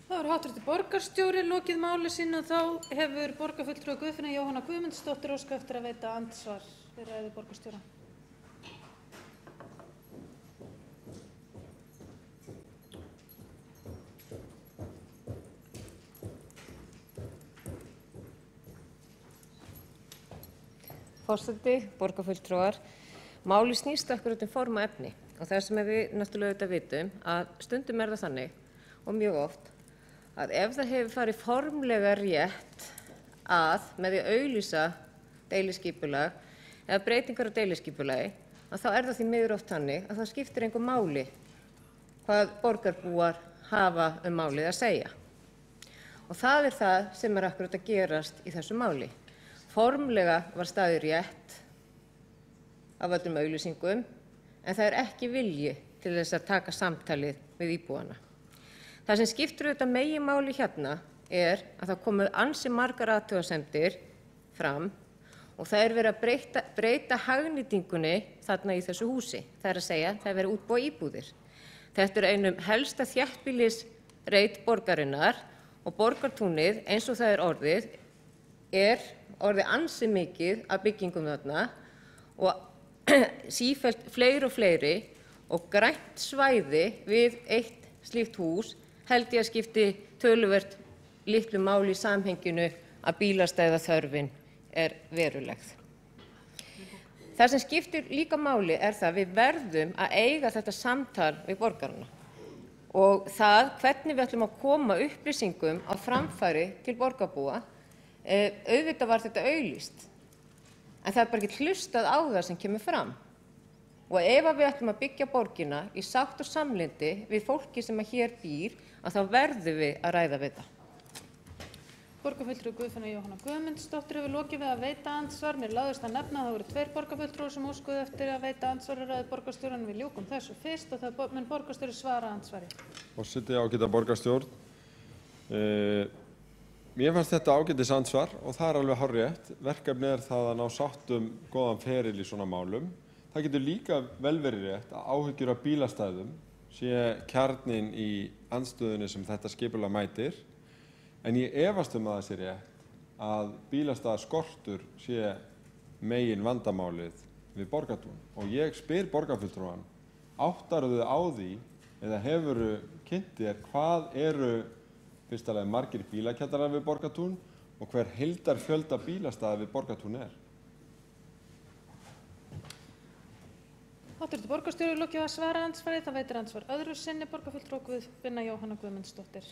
A: Það var hv. borgarstjóri lokið máli sínu og þá hefur borgarfulltrúi Guðfinna Jóhanna Guðmundsdóttir óskað eftir að veita andsvar við ræðu borgarstjóra.
F: Forseti, borgarfulltrúar, máli snýst akkurat form og efni og það sem við náttúrulega auðvitað vitum að stundum það þannig og mjög oft að ef það hefur farið formlega rétt með því að auglýsa deiliskipulag eða breytingar á deiliskipulagi, að þá það því miður oft þannig að það skiptir engu máli hvað borgarbúar hafa málið að segja. Og það það sem akkurat að gerast í þessu máli. Formlega var staðið rétt af öllum auglýsingum, en það ekki vilji til þess að taka samtalið við íbúana. Það sem skiptir auðvitað meginmáli hérna að það komu ansi margar athugasemdir fram og það er verið að breyta hagnýtingunni þarna í þessu húsi. Það er að segja, það er verið að útbúa íbúðir. Þetta er einum helsta þéttbýlisreit borgarinnar og Borgartúnið, eins og það er orðið ansi mikið af byggingum þarna og sífellt fleiri og fleiri, og grænt svæði við eitt slíkt hús held ég að skipti töluvert litlu máli í samhenginu að bílastæðaþörfin er verulegð. Það sem skiptir líka máli er það að við verðum að eiga þetta samtal við borgarana og það hvernig við ætlum að koma upplýsingum á framfæri til borgarbúa. Auðvitað var þetta auglýst, en það er bara ekki hlustað á það sem kemur fram. Og ef við ætlum að byggja borgina í sátt og samlyndi við fólki sem hér býr, að þá verðum við að ræða við það.
A: Borgarfulltrúi Guðfinna Jóhanna Guðmundsdóttir hefur lokið við að veita andsvar. Mér láðist að nefna að það voru 2 borgarfulltrúar sem óskuðu eftir að veita andsvar í ræðu borgarstjórann. Við ljúkum þessu fyrst og það mun borgarstjóri svara andsvari.
E: Forseti, ágæta borgarstjórn. Mér fannst þetta ágætis andsvar og það er alveg hárrétt. Verkefnið er það að ná sáttum góðan feril í svona málum. Það getur líka vel verið rétt að áhyggjur af bílastæðum sé kjarninn í andstöðunni sem þetta skipulag mætir, en ég efast að það sé rétt að bílastæðaskortur sé megin vandamálið við Borgartún. Og ég spyr borgarfulltrúann, áttarðu á því eða hefurðu kynnt þér hvað eru fyrst alveg margir bílakjallarar við Borgartún og hver heildarfjölda bílastæða við Borgartún er?
A: Háttvirtur borgarstjóri lokið að svara andsvari. Það veitir andsvar öðru sinni borgarfulltrúi Guðfinna Jóhanna Guðmundsdóttir.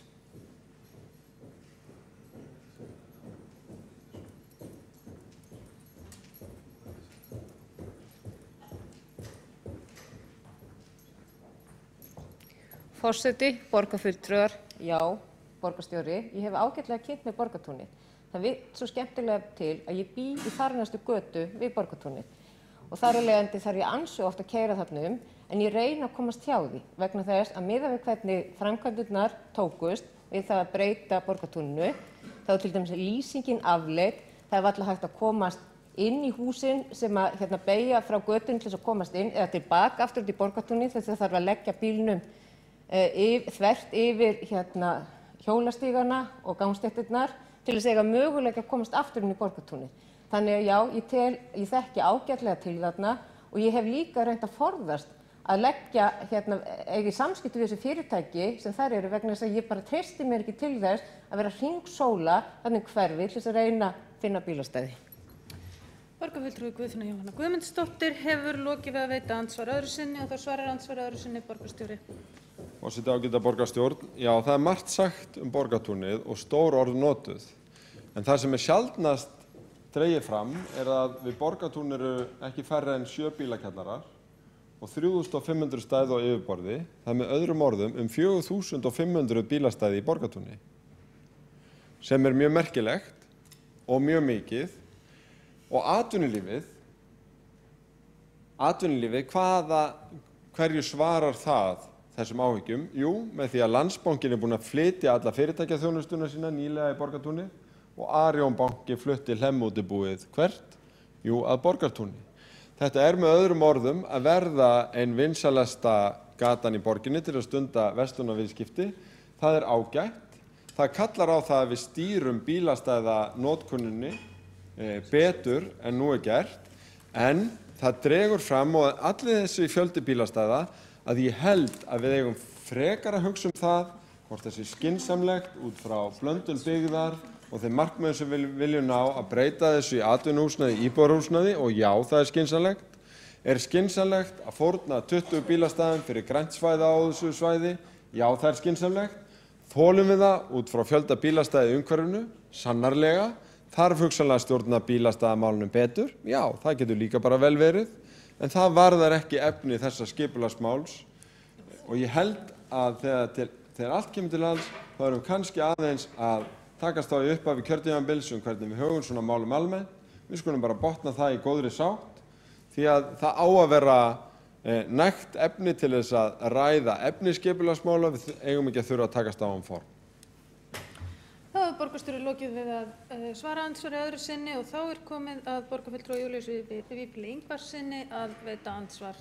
F: Forseti, borgarfulltrúar, já, borgarstjóri, ég hef ágætlega kynnt með Borgartúni. Það vill svo skemmtilega til að ég bý í þarnæstu götu við Borgartúni. Og þar af leiðandi þarf ég ansi oft að keyra þarna en ég reyni að komast hjá því vegna þess að miðað við hvernig framkvæmdirnar tókust við það að breyta Borgartúninu, þá til dæmis lýsingin afleidd, það er varla hægt að komast inn í húsin sem að beygja frá götunni til þess að komast inn eða tilbaka aftur út í Borgartúni þess að það þarf að leggja bílnum þvert yfir hjólastígana og gangstéttirnar til þess að eiga möguleika að komast aftur inn í Borgartúni. Þannig að já, ég þekki ágætlega til þarna og ég hef líka reynt að forðast að leggja eiga í samskipti við þessi fyrirtæki sem þar eru vegna þess að ég bara treysti mér ekki til þess að vera hringsóla þannig hverfi til þess að reyna að finna bílastæði.
A: Borgarfulltrúi Guðfinna Jóhanna Guðmundsdóttir hefur lokið við að veita andsvar öðru sinni og þá svarar andsvar öðru sinni borgarstjóri.
E: Forseti, ágæta borgarstjórn. Já, það er margt sagt Borgartúnið og stór orð notuð. En það sem er sjaldnast dregið fram er að við Borgartún eru ekki færri en 7 bílakjallarar og 3.500 stæði á yfirborði. Það er með öðrum orðum 4.500 bílastæði í Borgartúni, sem er mjög merkilegt og mjög mikið. Og atvinnulífið, hverju svarar það þessum áhyggjum? Jú, með því að Landsbankinn er búinn að flytja alla fyrirtækjaþjónustuna sína nýlega í Borgartúni og Arion banki flutti Hlemmútibúið hvert? Jú, að Borgartúni. Þetta er með öðrum orðum að verða ein vinsælasta gatan í borginni til að stunda verslunarviðskipti. Það er ágætt. Það kallar á það að við stýrum bílastæðanotkuninni betur en nú er gert, en það dregur fram og allir þessi fjöldi bílastæða að ég held að við eigum frekar að hugsa það hvort þessi skynsamlegt út frá blöndun byggðar og þeim markmiðum sem við viljum ná að breyta þessu í atvinnuhúsnæði, íbúðarhúsnæði og já, það er skynsamlegt. Er skynsamlegt að fórna 20 bílastæðum fyrir grænt svæði á þessu svæði? Já, það er skynsamlegt. Þolum við það út frá fjölda bílastæði í umhverfinu? Sannarlega. Þarf hugsanlega að stjórna bílastæðamálunum betur? Já, það getur líka bara vel verið. En það varðar ekki efni þessa skipulagsmáls og ég held að þegar allt kemur til alls þá erum við kannski aðeins að takast á í upphafi kjörtímabils hvernig við höfum svona málum almennt. Við skulum bara botna það í góðri sátt því að það á að vera nægt efni til þess að ræða efni skipulagsmála, við eigum ekki að þurfa að takast á form.
A: Það var hafði borgarstjóri lokið við að svara andsvari öðru sinni og þá komið að borgarfulltrúa Júlíusi Vífili Ingvarssyni að veita andsvar.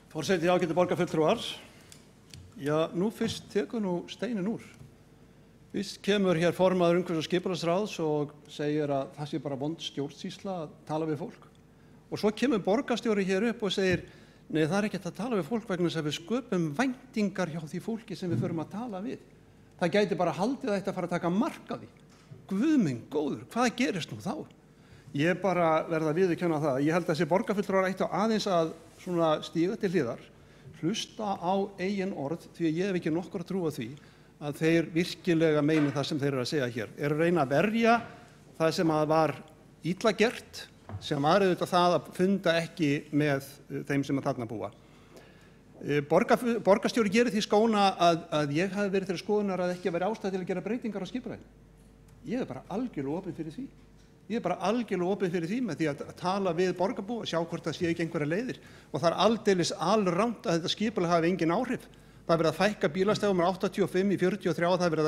D: Forseti, ágætu borgarfulltrúar. Já, nú fyrst tekur nú steinin úr. Fyrst kemur hér formaður umhverfis- og skipulagsráðs og segir að það sé bara vond stjórnsýsla að tala við fólk. Og svo kemur borgarstjóri hér upp og segir, nei, það er ekkert að tala við fólk vegna þess að við sköpum væntingar hjá því fólki sem við förum að tala við. Það gæti bara haldið að þetta fara að taka mark á því. Guð minn góður, hvað gerist nú þá? Ég bara verða að viðurkenna það. Ég held að þessi borgarfulltrúar ættu aðeins að svona stíga til hliðar, hlusta á eigin orð, því að ég hef ekki nokkur að trúa því að þeir virkilega meini það sem þeir eru að segja hér. Eru að reyna að verja það sem að var illa gert, sem var auðvitað það að funda ekki með þeim sem að þarna búa. Borgarstjóri gerir því skóna að ég hafi verið þeirra skoðunar að ekki verið ástæða til að gera breytingar á skipulaginu. Ég er bara algjörlega opinn fyrir því. Ég er bara algjörlega opinn fyrir því með því að tala við borgarbúa, sjá hvort það sé ekki einhverja leiðir. Og það er aldeilis alrangt að þetta skipulag hafi engin áhrif. Það er verið að fækka bílastæðum úr 85 í 43, það er verið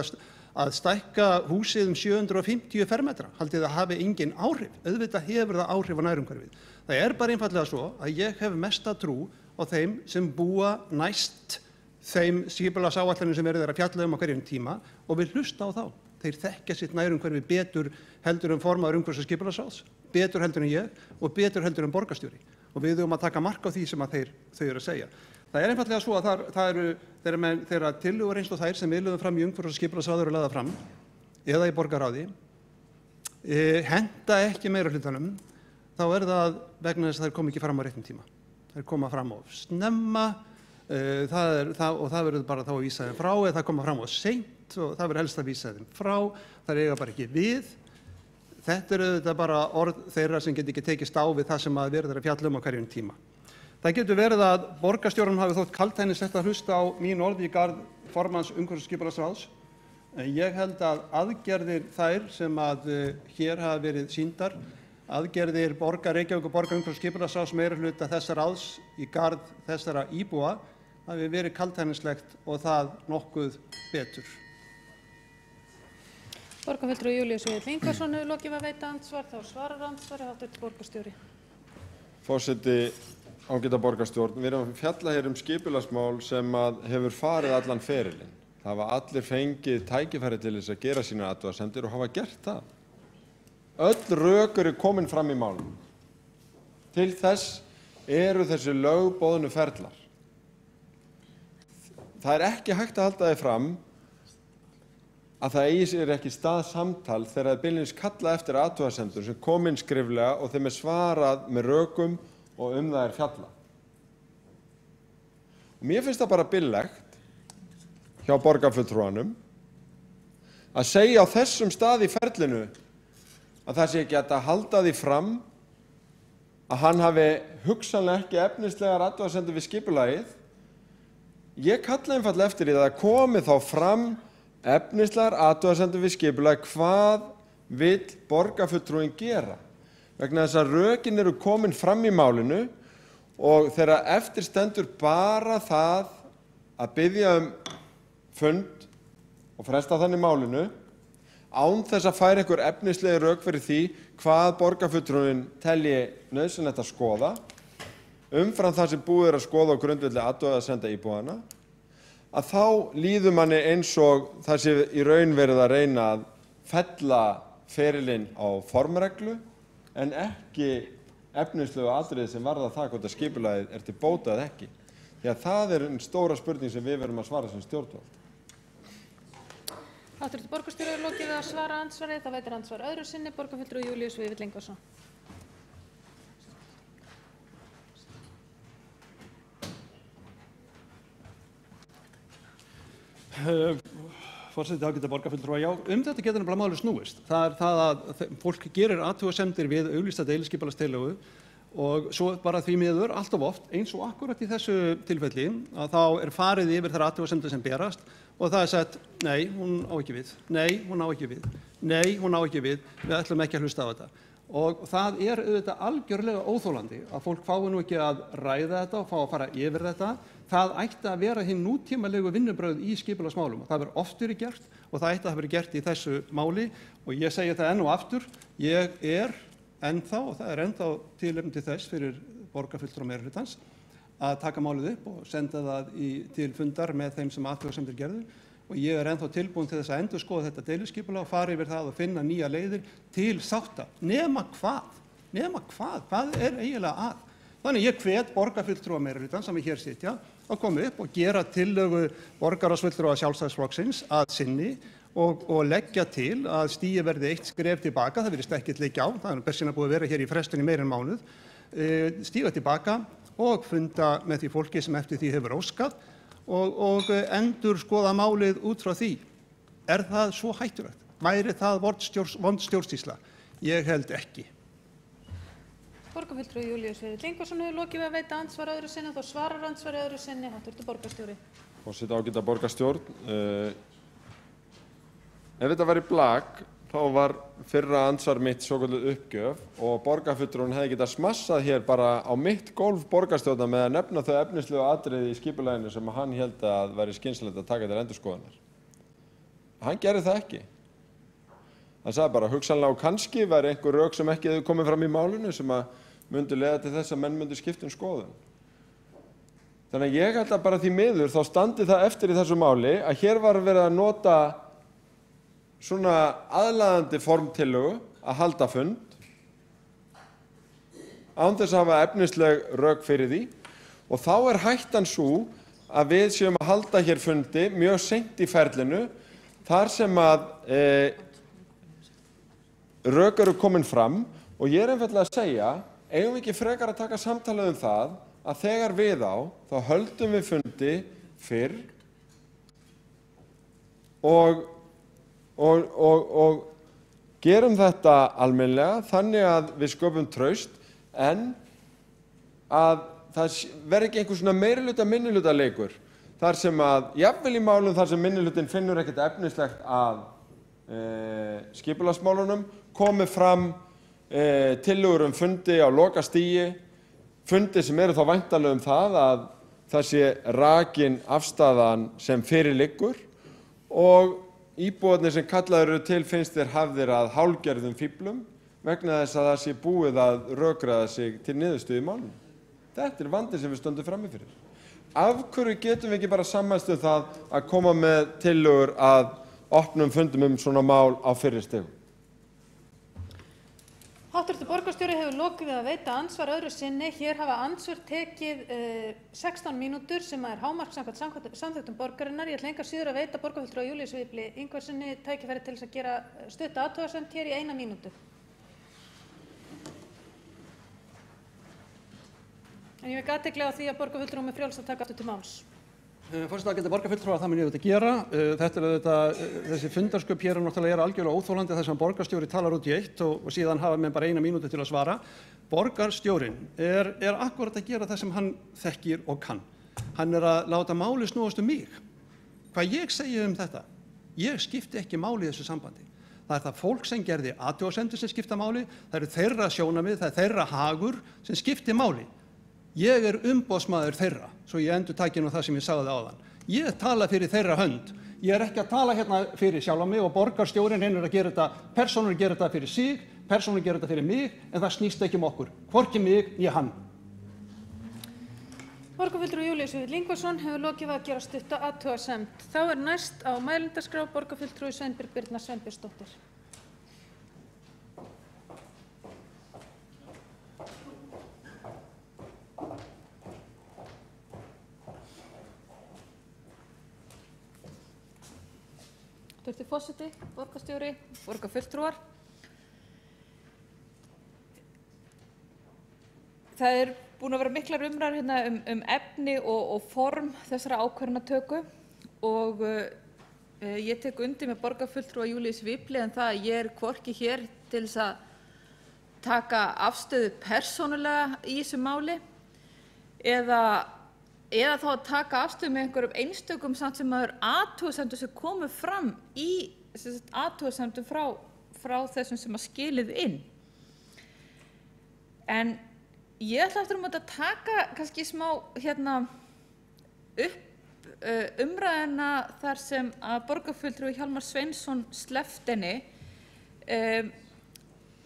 D: að stækka húsið 750 fermetra. Haldið það hafi engin áhrif. Auðvitað hefur það áhrif á nærumhverfið. Það er bara einfaldlega svo að ég hef mesta trú á þeim sem búa næst þeim skipulagsáætlunum sem verið að fjalla á hverjum tíma og við hlusta á þá. Þeir þekkja sitt nærumhverfi betur heldur en formaður umhverfis- og skipulagsráðs, betur heldur en ég og betur heldur en borgarstjóri. Og við höfum að taka mark á því sem að þau eru að segja. Það er einfaldlega svo að það eru þeirra tillögur eins og þær sem við lögum fram í umhverfis- og skipulagsráði eru lagðar fram eða í borgarráði, henta ekki meira hlutanum, þá er það vegna þess að þær kom ekki fram á réttum tíma. Þær koma fram á snemma, og það verður bara þá að vísa þeim frá, eða það koma fram á seint og það verður helst að vísa þeim frá, það eiga bara ekki við. Þetta eru auðvitað bara orð þeirra sem get ekki tekist á við það sem að verður að fjalla á hverjum tíma. Það getur verið að borgarstjóranum hafi þótt kaldhæðnislegt að hlusta á mín orð í garð formanns umhverfis- og skipulagsráðs. Ég held að aðgerðir þær sem að hér hafa verið sýndar, aðgerðir Reykjavíkur borgar umhverfis- og skipulagsráðs meirihluta þessa ráðs í garð þessara íbúa hafi verið kaldhæðnislegt og það nokkuð betur.
A: Borgarfulltrúi Júlíus Vífill Ingvarsson hefur lokið við að veita andsvar, þá svarar andsvari hv. borgarstjóri.
E: Forseti, ágæta borgarstjórn, við erum að fjalla hér skipulagsmál sem að hefur farið allan ferilinn. Það hafa allir fengið tækifæri til þess að gera sínar athugasemdir og hafa gert það. Öll rök eru komin fram í málum. Til þess eru þessi lögboðnu ferlar. Það er ekki hægt að halda þið fram að það eigi sér ekki stað samtal þegar það er beinlínis kallað eftir athugasemdum sem kom inn skriflega og þeim er svarað með rökum og það er fjalla. Og mér finnst það bara billegt hjá borgarfulltrúanum að segja á þessum stað í ferlinu að það sé ekki hægt að halda því fram að hann hafi hugsanlega ekki efnislegar athugasemdir við skipulagið. Ég kalla einfaldlega eftir því að það komi þá fram efnislegar athugasemdir við skipulag hvað vill borgarfulltrúinn gera. Vegna þess að rökin eru komin fram í málinu og þegar eftir stendur bara það að biðja fund og fresta þannig málinu án þess að færa einhver efnislegi rök fyrir því hvað borgarfulltrúinn telji nauðsynlegt að skoða umfram það sem búið að skoða á grundvelli athugasemda íbúanna, að þá líður manni eins og það sé í raun verið að reyna að fella ferilinn á formreglu en ekki efnislegu atriði sem varða það hvort að skipulagið er til bóta eða ekki. Því að það er stóra spurning sem við verðum að svara sem stjórnvald.
A: Hv. borgarstjóri hefur lokið við að svara andsvari, þá veitir andsvar öðru sinni borgarfulltrúi Júlíus Vífill Ingvarsson.
D: Forseti, ágæta borgarfulltrúa, já, þetta getur nefnilega málið snúist. Það er það að fólk gerir athugasemdir við auglýsta deiliskipulagstillögu og svo bara því miður allt of oft, eins og akkurat í þessu tilfelli, að þá er farið yfir þær athugasemdir sem berast og það er sagt, nei, hún á ekki við, nei, hún á ekki við, nei, hún á ekki við, við ætlum ekki að hlusta á þetta. Og það er auðvitað algjörlega óþólandi að fólk fái nú ekki að ræða þetta og fá að fara yfir þetta. Það ætti að vera hinn nútímalegu vinnubrögð í skipulagsmálum og það verður oft verið gert og það ætti að hafa verið gert í þessu máli og ég segi þetta enn og aftur, ég er ennþá, og það er ennþá tilefni til þess fyrir borgarfulltrúa meirihlutans að taka málið upp og senda það til fundar með þeim sem athugasemdir gerðu og ég er ennþá tilbúin til þess að endurskoða þetta deiliskipulag og fara yfir það og finna nýja leiðir til sátta. Nema hvað er eiginlega að? Þannig ég hvet borgarfulltrúa meirihlutann sem hér sitja að koma upp og gera tillögu borgarráðsfulltrúa Sjálfstæðisflokksins að sinni og leggja til að stigið verði eitt skref tilbaka, það virðist ekkert liggja á, það er bersina búið að vera hér í frestun í meira en mánuð, stíga tilbaka og funda með því fólki sem eftir því hefur óskað og endur skoða málið út frá því. Er það svo hættulegt? Væri það vond stjórnsýsla? Ég held ekki.
A: Borgarfulltrúi Júlíus Vífill Ingvarsson hefur lokið við að veita andsvar öðru sinni, þá svarar andsvari öðru sinni, hæstvirtur borgarstjóri.
E: Forseti, ágæta borgarstjórn. Ef þetta var í blak, þá var fyrra andsvar mitt svokölluð uppgjöf og borgarfulltrúinn hefði getað smassað hér bara á mitt gólf borgarstjórnar með að nefna þau efnislegu atriði í skipulaginu sem hann héldi að væri skynsamlegt að taka til endurskoðunar. Hann gerði það ekki. Hann sagði bara hugsanlega og kannski væri einhver rök sem ekki hefði komið fram í málinu sem að myndi leiða til þess að menn myndi skipta um skoðun. Þannig að ég held að bara því miður þá standi það eftir í þessu máli að hér var verið að nota svona aðlaðandi formtillögu að halda fund án þess að hafa efnisleg rök fyrir því og þá er hættan sú að við séum að halda hér fundi mjög seint í ferlinu þar sem að rök eru komin fram og ég er einfaldlega að segja, eigum við ekki frekar að taka samtalið um það að þegar við á, þá höldum við fundi fyrr og gerum þetta almennilega þannig að við sköpum traust en að það verði ekki einhver svona meirihluta minnihluta leikur þar sem að jafnvel í málum þar sem minnihlutin finnur ekkert efnislegt að skipulagsmálunum komi fram tillögur fundi á lokastigi, fundi sem eru þá væntanlega það að það sé rakin afstaðan sem fyrir liggur og íbúarnir sem kallaður eru til finnst þeir hafðir að hálfgerðum fíflum vegna þess að það sé búið að rökræða sig til niðurstöðu í málum. Þetta er vandi sem við stöndum frammi fyrir. Af hverju getum við ekki bara sammælst um það að koma með tillögur að opnum fundum svona mál á fyrri stigum?
A: Háttvirtur borgarstjóri hefur lokið við að veita andsvar öðru sinni. Hér hafa andsvör tekið 16 mínútur sem er hámark samkvæmt samþykktum borgarinnar. Ég ætla engu að síður að veita borgarfulltrúa Júlíusi Vífli Ingvarsssyni tækifæri til þess að gera stutta athugasemd hér í 1 mínútu. En ég vek athygli á því að borgarfulltrúum er frjáls að taka aftur til máls.
D: Forseti, ágæta borgarfulltrúar, það mun ég auðvitað gera. Þetta er auðvitað, þessi fundarsköp hér náttúrulega algjörlega óþolandi þess að borgarstjóri talar út í eitt og síðan hafa með bara 1 mínútu til að svara. Borgarstjórinn er akkurat að gera það sem hann þekkir og kann. Hann er að láta máli snúast um mig. Hvað ég segi um þetta? Ég skipti ekki máli í þessu sambandi. Það er það fólk sem gerði athugasemdir sem skipta máli, það eru þeirra sjónarmið, það er þeirra hagur sem skipti máli. Ég er umboðsmaður þeirra, svo ég endurtaki nú það sem ég sagði áðan. Ég tala fyrir þeirra hönd. Ég er ekki að tala hérna fyrir sjálfa mig og borgarstjórinn reynir að gera þetta, persónur gera þetta fyrir sig, persónur gera þetta fyrir mig, en það snýst ekki okkur, hvorki mig né hann.
A: Borgarfulltrúi Júlíus Vífill Ingvarsson hefur lokið við að gera stutta athugasemd. Þá er næst á mælendaskrá borgarfulltrúi Sveinbjörg Birna Sveinbjörnsdóttir.
C: Hæstvirtur forseti, borgarstjóri, borgarfulltrúar. Það er búin að vera miklar umræður hérna efni og form þessara ákvarðanatöku og ég tek undir með borgarfulltrúa Júlíusi Vífli en það að ég er hvorki hér til þess að taka afstöðu persónulega í þessu máli eða þá að taka afstöðu með einhverjum einstökum samt sem að athugasemdum sem komu fram í athugasemdum frá þessum sem að skilið inn. En ég ætla aftur að taka kannski smá upp umræðina þar sem að borgarfulltrúi Hjálmar Sveinsson sleppti henni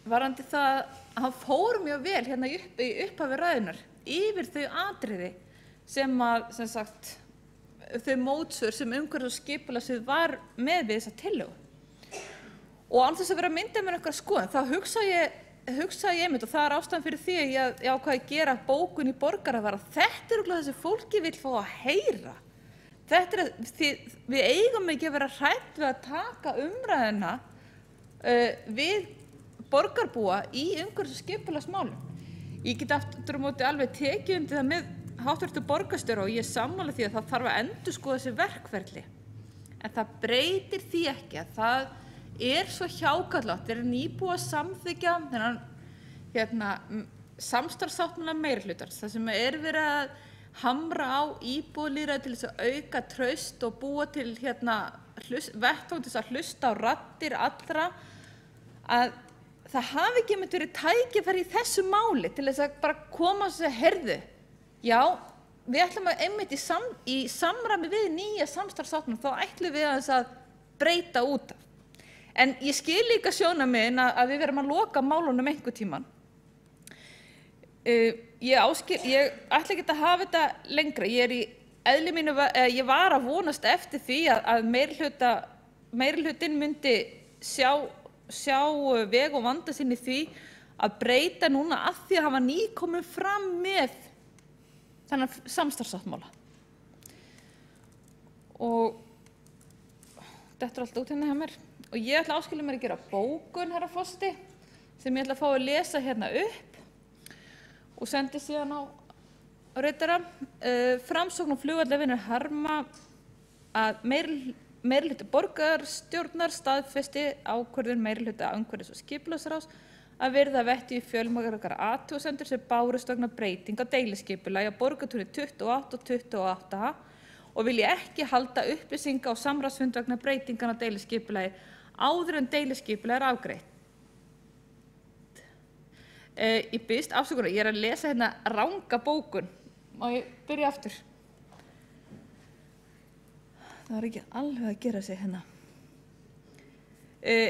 C: varðandi það að hann fór mjög vel í upphafi ræðunnar yfir þau atriði sem sagt þau mótsvör sem umhverfis- og skipulagssvið var með við þessa tillögu. Og án þess að vera að mynda mér einhverja skoðun, þá hugsa ég einmitt, og það er ástæðan fyrir því að ég ákvað að gera bókun í Borgaravarða, þetta er það sem fólki vill fá að heyra. Þetta er því við eigum ekki að vera hrædd við að taka umræðuna við borgarbúa í umhverfis- og skipulagsmálum. Ég get aftur á móti alveg tekið undir það með hv. borgarstjóra og ég er sammála því að það þarf að endurskoða þessi verkferli. En það breytir því ekki að það er svo hjákátlega, þeir eru nýbúið að samþykkja þennan samstarfssáttmála meirihlutans, það sem er verið að hamra á íbúalýðræði til þess að auka traust og búa til vettvang til þess að hlusta á raddir allra, að það hafi ekki einmitt verið tækifæri í þessu máli til þess að bara koma og segja, heyrðu, já, við ætlum að einmitt í samræmi við nýja samstarfssáttmála, þá ætlum við að breyta út af. En ég skil líka sjónarmiðin að við verum að loka málunum einhvern tímann. Ég ætla ekki að hafa þetta lengra. Ég var að vonast eftir því að meirihlutinn myndi sjá veg og vanda sinni því að breyta núna að því að hafa nýkomið fram með þennan samstarfssáttmála. Og þetta er allt út hérna hjá mér. Og ég ætla að áskilja mér að gera bókun, herra forseti, sem ég ætla að fá að lesa hérna upp og sendi síðan á ritara. Framsókn og flugvallavinur harma að meirihluti borgarstjórnar staðfesti ákvörðun meirihluta umhverfis- og skipulagsráðs að virða vettugi fjölmargar athugasemdir sem bárust vegna breytinga á deiliskipulagi á Borgartúni 28 og 28A og vilja ekki halda upplýsinga og samráðsfund vegna breytinganna á deiliskipulagi áður en deiliskipulag er afgreitt. Ég biðst afsökunar, ég er að lesa hérna ranga bókun. Má ég byrja aftur? Það var ekki alveg að gera sig hérna.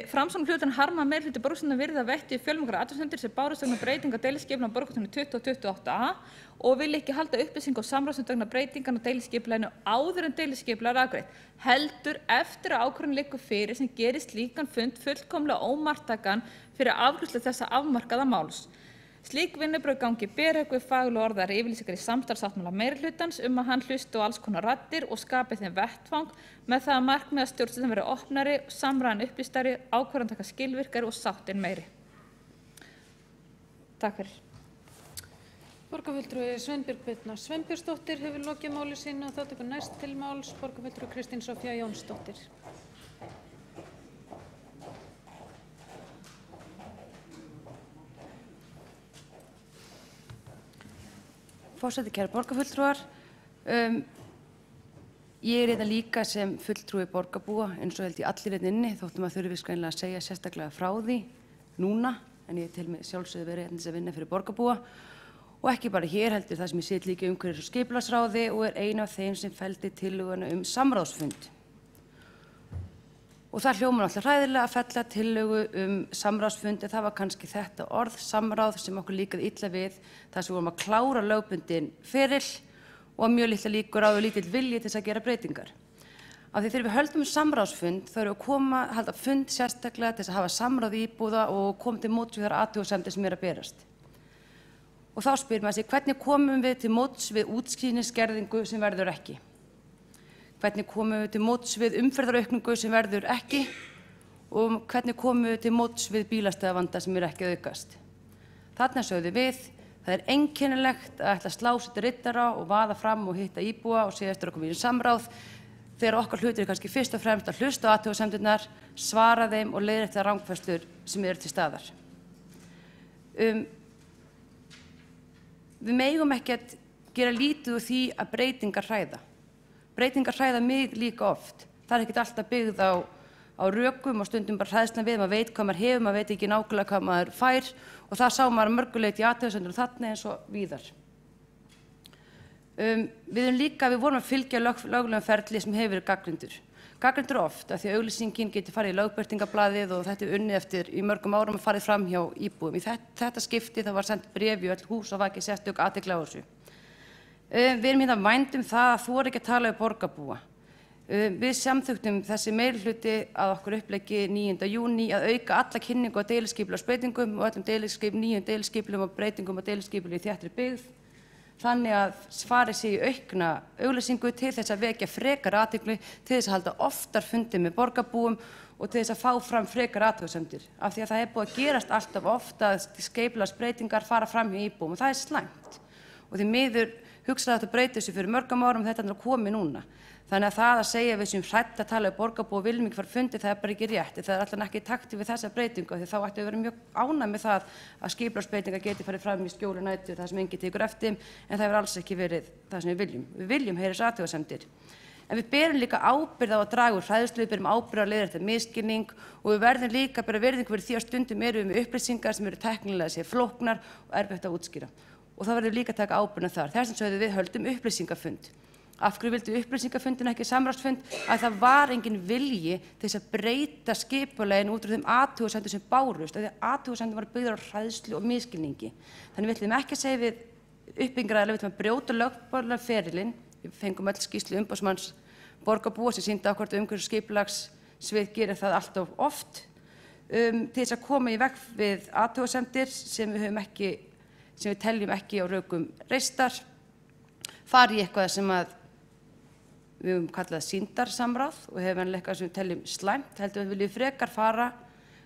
C: Framsókn hlutan harma að meirihluti borgarstjórnar virða vettugir fjölmargar athugasemdir sem bárust vegna breytinga á deiliskipulagi á Borgartúni 20 og 28A og vilja ekki halda upplýsinga og samráðsfund vegna breytinganna á deiliskipulaginu áður en deiliskipulag er afgreitt, heldur eftir að ákvörðun liggur fyrir sem gerir slíkan fund fullkomlega ómarktækan fyrir afgreiðslu þessa afmarkaða máls. Slík vinnubrögð gangi berhögg við faglega orðaðar yfirlýsingar í samstarfssáttmála meirihlutans að hann hlusti á alls konar raddir og skapi þeim vettvang með það að markmið að stjórnsýslan verði opnari, samræðan upplýstari, ákvarðanataka skilvirkari og sáttin meiri. Takk fyrir.
A: Borgarfulltrúi Sveinbjörg Birna Sveinbjörnsdóttir hefur lokið máli sínu og þá tekur næst til máls borgarfulltrúi Kristín Soffía Jónsdóttir.
G: Forseti, kæru borgarfulltrúar, ég er líka sem fulltrúi borgarbúa eins og held ég allir inni þóttum að þurfi skrænilega að segja sérstaklega frá því núna, en ég til mig sjálfsögðu verið að vinna fyrir borgarbúa og ekki bara hér heldur það sem ég sit líka umhverfis- og skipulagsráði og er ein af þeim sem felldi tillöguna samráðsfund. Og það hljómar alltaf hræðilega að fella tillögu samráðsfund, en það var kannski þetta orð, samráð, sem okkur líkaði illa við, þar sem við vorum að klára lögbundinn feril og mjög litla líkur á og lítill vilji til þess að gera breytingar. Af því þegar við höldum samráðsfund, þá erum við að halda fund sérstaklega til þess að hafa samráð íbúða og koma til móts við þær athugasemdir sem að berast. Og þá spyr maður sig, hvernig komum við til móts við útsýnisgerðingu sem verður ekki? Hvernig komum við til móts við umferðaraukningu sem verður ekki og hvernig komum við til móts við bílastæðavanda sem ekki að aukast. Þarna sögðum við, það er einkennilegt að ætla að slá sér til riddara og vaða fram og hitta íbúa og segja eftir að koma í samráð þegar okkar hlutir er kannski fyrst og fremst að hlusta á athugasemdirnar, svara þeim og leiðrétta rangfærslur sem eru til staðar. Við megum ekki að gera lítið úr því að breytingar hræða. Breytingar hræða mig líka oft. Það er ekkert alltaf byggð á á rökum og stundum bara hræðslan við, maður veit hvað maður hefur, maður veit ekki nákvæmlega hvað maður fær og það sá maður mörguleiti í athugasemdum þarna eins og víðar. Við vorum að fylgja löglegum ferli sem hefur verið gagnrýndur. Gagnrýndur oft af því að auglýsingin getur farið í lögbirtingablaðið og þetta er unnið eftir í mörgum árum að farið fram hjá íbúum. Í þetta skipti það var sendt bréf í öll hús og vakið sérstök athygli á þessu. Við erum hérna vænd það að þú ekki að tala við borgarbúa. Við samþykktum þessi meirihluti að okkur uppleggi 9. júní að auka alla kynningu á deiliskipulagsbreytingum og öllum nýjum deiliskipulum og breytingum á deiliskipulum í þéttri byggð. Þannig að farið sig í aukna auglýsingu til þess að vekja frekar athygli, til þess að halda oftar fundi með borgarbúum og til þess að fá fram frekar athugasemdir. Af því að það er búið að gerast alltaf oft að skipulagsbreytingar fara fram hjá íbúum og það er slæmt. Og því miður hugsaði að þetta breyti þessu fyrir mörgum árum og þetta er komið núna. Þannig að það að segja við sem hrætt að tala um borgarbúa og viljum ekki fara fundi, það er bara ekki rétt. Það er allan ekki í takti við þessa breytingu því þá ætti að vera mjög ánægð með það að skipulagsbreytingar geti farið fram í skjóli nætur þar sem enginn tekur eftir þeim, en það hefur alls ekki verið það sem við viljum. Við viljum heyra þessar athugasemdir. En við berum líka ábyrgð á að draga úr hræðslu, við berum ábyrgð á að leiðrétta misskilning og við verðum líka að bera virðingu fyrir því að stundum erum við með upplýsingar sem eru tæknilega séð flóknar og erfitt að útskýra. Og það verður líka að taka ábyrgðina þar. Þess vegna sögðum við höldum upplýsingafund. Af hverju vildu upplýsingafundin ekki samráðsfund? Að það var engin vilji til þess að breyta skipulaginu út úr þeim athugasemdum sem bárust, af því að athugasemdum var byggðar á hræðslu og misskilningi. Þannig við ætlum ekki að segja við uppbyggingaraðila, við ætlum að brjóta lögformlega ferilinn. Við fengum öll skýrslu umboðsmanns borgarbúa sem sýndi á hvort umhverfis skipulagssvið gerir það allt of oft til þess að koma í veg við athugasemdir sem við teljum ekki á rökum reistar, fari í eitthvað sem að við höfum kallað sýndarsamráð og hefur eitthvað sem við teljum slæmt, heldur við viljum frekar fara,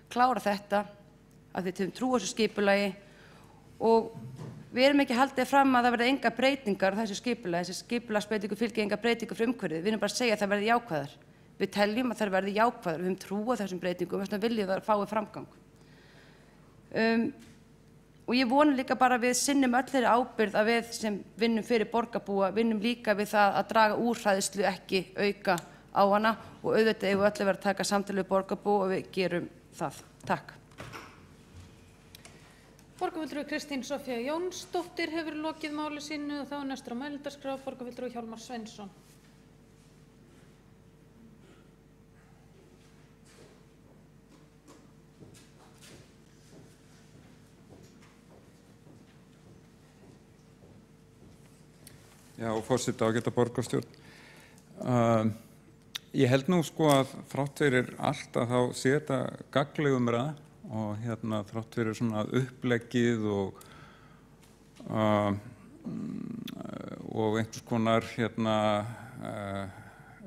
G: klára þetta af því við höfum trú á þessu skipulagi og við erum ekki haldið fram að það verði enga breytingar á þessu skipulagi, þessi skipulagsbreytingu fylgir enga breytingu fyrir umhverfið, við erum bara að segja að það verði jákvæðar. Við teljum að það verði jákvæðar, við höfum trú á þessum breytingum og þess vegna viljum það fái framgang. Og ég vona líka bara að við sinnum öll þeirri ábyrgð að við sem vinnum fyrir borgarbúa, vinnum líka við það að draga úr hræðslu, ekki auka á hana og auðvitað eigum við öll að vera að taka samtal við borgarbúa og við gerum það. Takk.
A: Borgarfulltrúi Kristín Soffía Jónsdóttir hefur lokið máli sínu og þá er næstur á mælendaskrá borgarfulltrúi Hjálmar Sveinsson.
B: Já, forseti ágæta borgarstjórn. Ég held nú sko að þrátt fyrir allt að þá sé þetta gagnleg umræða og þrátt fyrir svona uppleggið og einhvers konar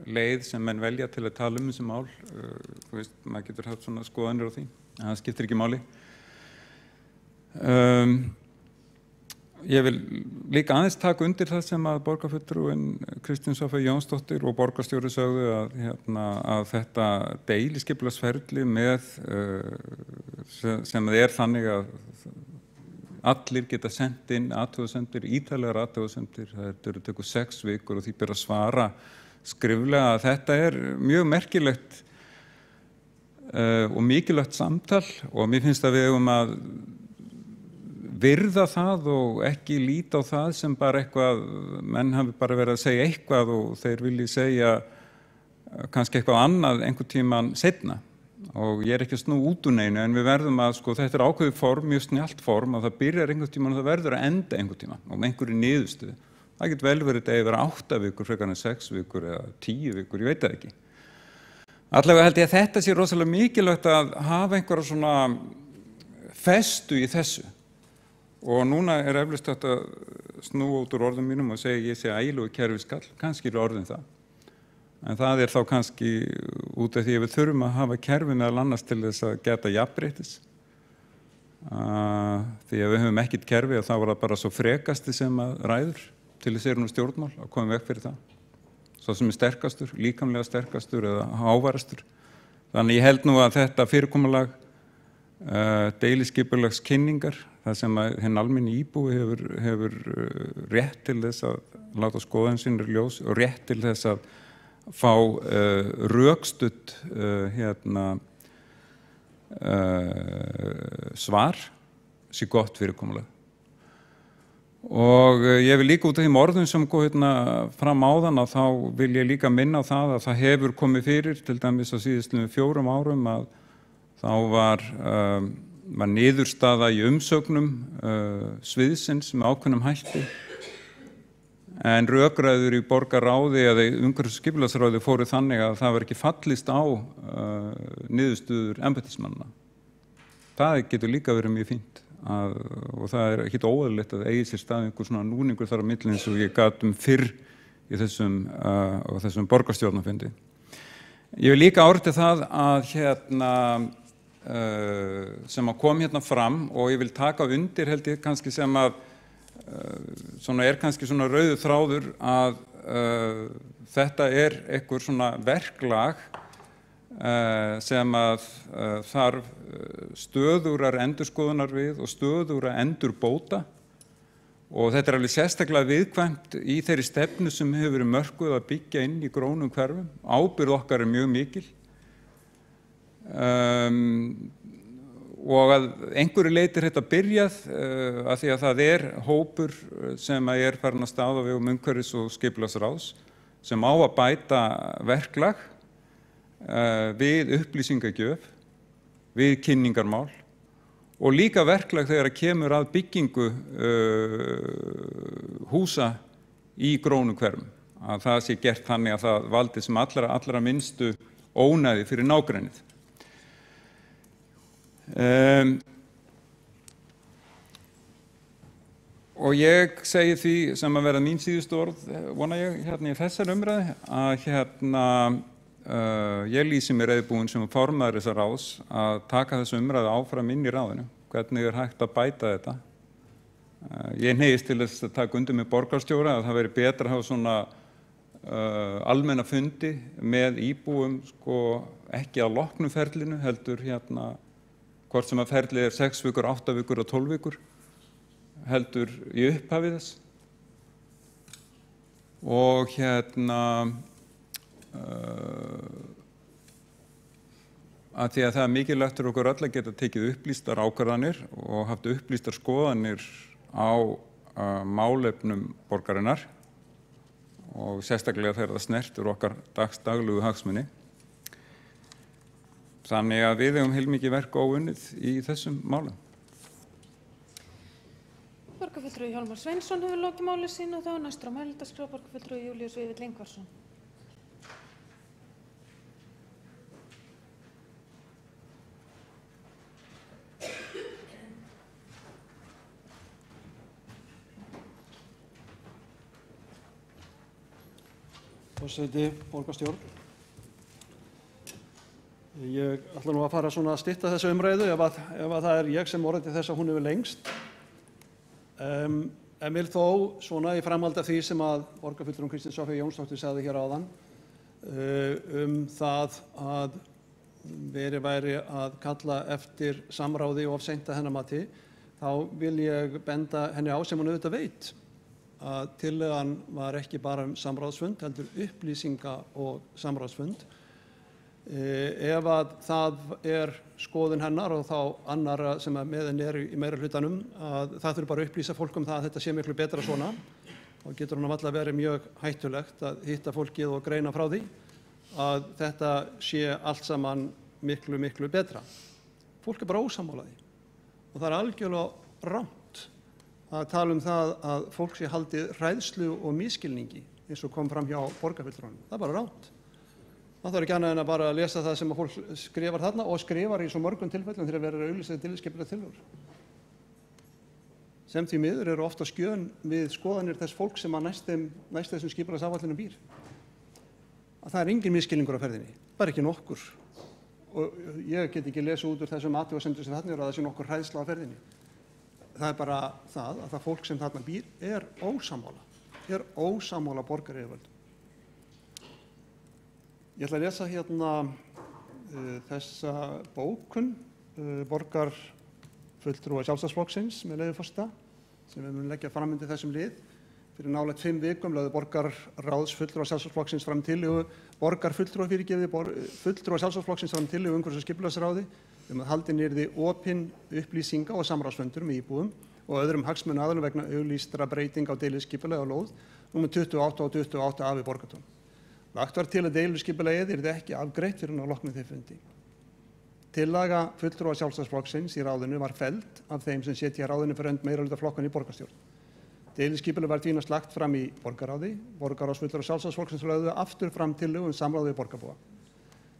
B: leið sem menn velja til að tala þessi mál. Þú veist, maður getur haft svona skoðanir á því, en það skiptir ekki máli. Ég vil líka aðeins taka undir það sem að borgarfulltrúin Kristín Soffía Jónsdóttir og borgarstjóri sögðu að þetta deiliskipulagsferli með sem er þannig að allir geta sent inn athugasemdir, ítarlegar athugasemdir, þetta eru tekur 6 vikur og því ber að svara skriflega. Þetta er mjög merkilegt og mikilvægt samtal og mér finnst að við eigum að virða það og ekki líta á það sem bara eitthvað, menn hafi bara verið að segja eitthvað og þeir vilji segja kannski eitthvað annað einhvern tíman seinna og ég er ekki að snúa út úr neinu en við verðum að sko þetta er ákveðið form, mjög snjallt form og það byrjar einhvern tíman og það verður að enda einhvern tíman og með einhverju niðurstöðu. Það getur vel verið að vera 8 vikur frekar en 6 vikur eða 10 vikur, ég veit það ekki. Allavega held ég að þetta sé rosalega mikilvægt að hafa einhverja svona festu í þessu. Og núna er eflaust hægt að snúa út úr orðum mínum og segja ég sé ægilegur kerfiskall, kannski er orðin það. En það er þá kannski út af því að við þurfum að hafa kerfi meðal annars til þess að geta jafnréttis. Því að við höfum ekkert kerfi og þá var það bara svo frekasti sem að ræður til þess er stjórnmál að koma vekk fyrir það. Svo sem er sterkastur, líkamlega sterkastur eða hávarastur. Þannig ég held nú að þetta fyrirkomulag deiliskipulagskynningar, það sem að hinn almenni íbúi hefur rétt til þess að láta skoðun sínir ljós og rétt til þess fá rökstutt svar sé gott fyrirkomulag. Og ég vil líka út af þeim orðum sem kom fram áðan að þá vil ég líka minna á það að það hefur komið fyrir til dæmis á síðustu 4 árum að þá var niðurstaða í umsögnum sviðsins með ákveðnum hætti en rökræður í borgarráði eða umhverfis- og skipulagsráði fóru þannig að það var ekki fallist á niðurstöður embættismanna. Það getur líka verið mjög fínt og það ekkert óeðlilegt að eigi sér stað einhver svona núningur þar á milli eins og ég gat fyrr í þessum borgarstjórnarfundi. Ég vil líka árétta það að sem að kom fram og ég vil taka undir held ég kannski sem að svona kannski svona rauður þráður að þetta einhver svona verklag sem að þarf stöðugrar endurskoðunar við og stöðugra endurbóta og þetta alveg sérstaklega viðkvæmt í þeirri stefnu sem hefur verið mörkuð að byggja inn í grónum hverfum. Ábyrgð okkar mjög mikil og að einhverju leyti þetta byrjað að því að það hópur sem að farin að staða á vegum umhverfis- og skipulagsráðs sem á að bæta verklag við upplýsingagjöf, við kynningarmál og líka verklag þegar kemur að byggingu húsa í grónum hverfum. Að það sé gert þannig að það valdi sem allra minnstu ónæði fyrir nágrennið. Og ég segi því sem að vera mín síðustu orð, vona ég í þessari umræðu, að ég lýsi mér reiðubúinn sem formaður þessa ráðs að taka þessu umræðu áfram inn í ráðinu. Hvernig hægt að bæta þetta? Ég hneigist til þess að taka undir með borgarstjóra að það veri betra að hafa svona almenna fundi með íbúum ekki að loknu ferlinu heldur hvort sem að ferlið 6 vikur, 8 vikur og 12 vikur heldur í upphafi þess og að því að það mikilvægt fyrir okkur öll að geta tekið upplýstar ákvarðanir og haft upplýstar skoðanir á málefnum borgarinnar og sérstaklega þegar það snertur okkar daglegu hagsmuni. Þannig að við eigum heilmikið verk óunnið í þessum málum.
A: Borgarfulltrúi Hjálmar Sveinsson hefur lokið máli sínu og þá næstur á mælendaskrá borgarfulltrúi Júlíus Vífill Ingvarsson.
D: Forseti, borgarstjórn. Ég ætla nú að fara svona að stytta þessa umræðu ef að það ég sem orðið til þess að hún hefur lengst. En vil þó svona í framhaldi af því sem að borgarfulltrúin Kristín Soffía Jónsdóttir sagði hér áðan það að verið væri að kalla eftir samráði of seint að hennar mati, þá vil ég benda henni á sem hún auðvitað veit að tillagan var ekki bara samráðsfund, heldur upplýsinga og samráðsfund. Ef að það skoðun hennar og þá annarra sem með henni í meira hlutanum að það þurfi bara að upplýsa fólk það að þetta sé miklu betra svona, þá getur hún varla verið mjög hættulegt að hitta fólkið og greina frá því að þetta sé allt saman miklu, miklu betra. Fólk bara ósammála því og það algjörlega rangt að tala það að fólk sé haldið hræðslu og misskilningi eins og kom fram hjá borgarfulltrúanum. Það bara rangt. Það þarf ekki annað en að bara lesa það sem að fólk skrifar þarna og skrifar í svo mörgum tilfellum þegar verið að auglýsa deiliskipulagðar tillögur. Sem því miður eru ofta skjön við skoðanir þess fólk sem að næst þessum skipulagsáætlunum býr. Að það engin misskilningur á ferðinni, bara ekki nokkur. Og ég get ekki lesa út úr þessum athugasemdum sem þarna að það sé nokkur hræðsla á ferðinni. Það bara það að það fólk sem þarna býr ósammála borgaryfirvöldum. Ég ætla að lesa hérna þessa bókun borgarfulltrúa Sjálfstæðisflokksins með leyfi forseta sem við munum leggja fram undir þessum lið. Fyrir nálægt 5 vikum lögðu borgarráðsfulltrúar Sjálfstæðisflokksins fram tillögu, fulltrúar Sjálfstæðisflokksins fram tillögu umhverfis- og skipulagsráði að haldin yrði opinn upplýsinga- og samráðsfundur með íbúum og öðrum hagsmunaaðilum vegna auglýstra breytinga á deiliskipulagi á lóð nr. 28 og 28a við Borgartún. Lagt var til að deiliskipulagið yrði ekki afgreitt fyrir að loknum þeim fundi. Tillaga fulltrúa Sjálfstæðisflokksins í ráðinu var felld af þeim sem sitja í ráðinu fyrir hönd meirihluta flokkanna í borgarstjórn. Deiliskipulag var því næst lagt fram í borgarráði. Borgarráðsfulltrúar Sjálfstæðisflokksins lögðu aftur fram tillögu samráð við borgarbúa.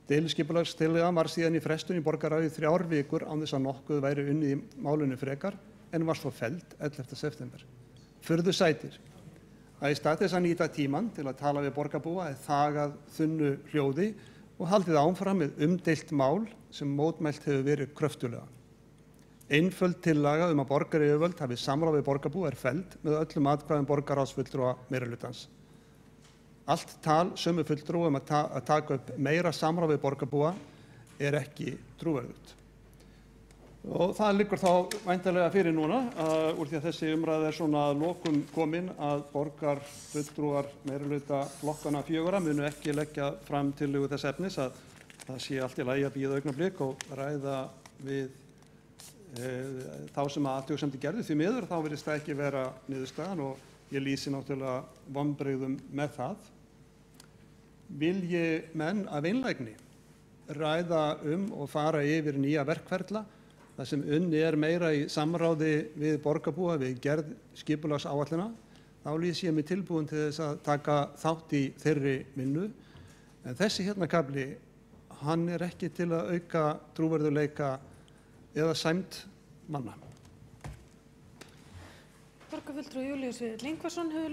D: Deiliskipulagstillagan var síðan í frestun í borgarráði 3 vikur án þess að nokkuð væri unnið í málinu frekar en var svo felld 11. september. Furðu sætir að í stað þess að nýta tímann til að tala við borgarbúa er þagað þunnu hljóði og haldið áfram með umdeilt mál sem mótmælt hefur verið kröftulega. Einföld tillaga að borgaryfirvöld hafi samráð við borgarbúa er felld með öllum atkvæðum borgarráðsfulltrúa meirihlutans. Allt tal sömu fulltrúa að taka upp meira samráð við borgarbúa er ekki trúverðugt. Og það liggur þá væntanlega fyrir núna úr því að þessi umræða er svona að lokum komin að borgarfulltrúar meirihluta flokkanna 4 munu ekki leggja fram tillögu þess efnis að það sé allt í lagi að bíða augnablik og ræða við þá sem athugasemdir gerðu. Því miður þá virðist það ekki vera niðurstaðan og ég lýsi náttúrulega vonbrigðum með það. Vilji menn af einlægni ræða og fara yfir nýja verkferla þar sem unnið er meira í samráði við borgarbúa við gerð skipulagsáætlana, þá lýsi ég mig tilbúin til þess að taka þátt í þeirri vinnu. En þessi hérna kafli, hann er ekki til að auka trúverðugleika eða sæmd manna.
A: Borgarfulltrúi Júlíus Víðir Ingvarsson hefur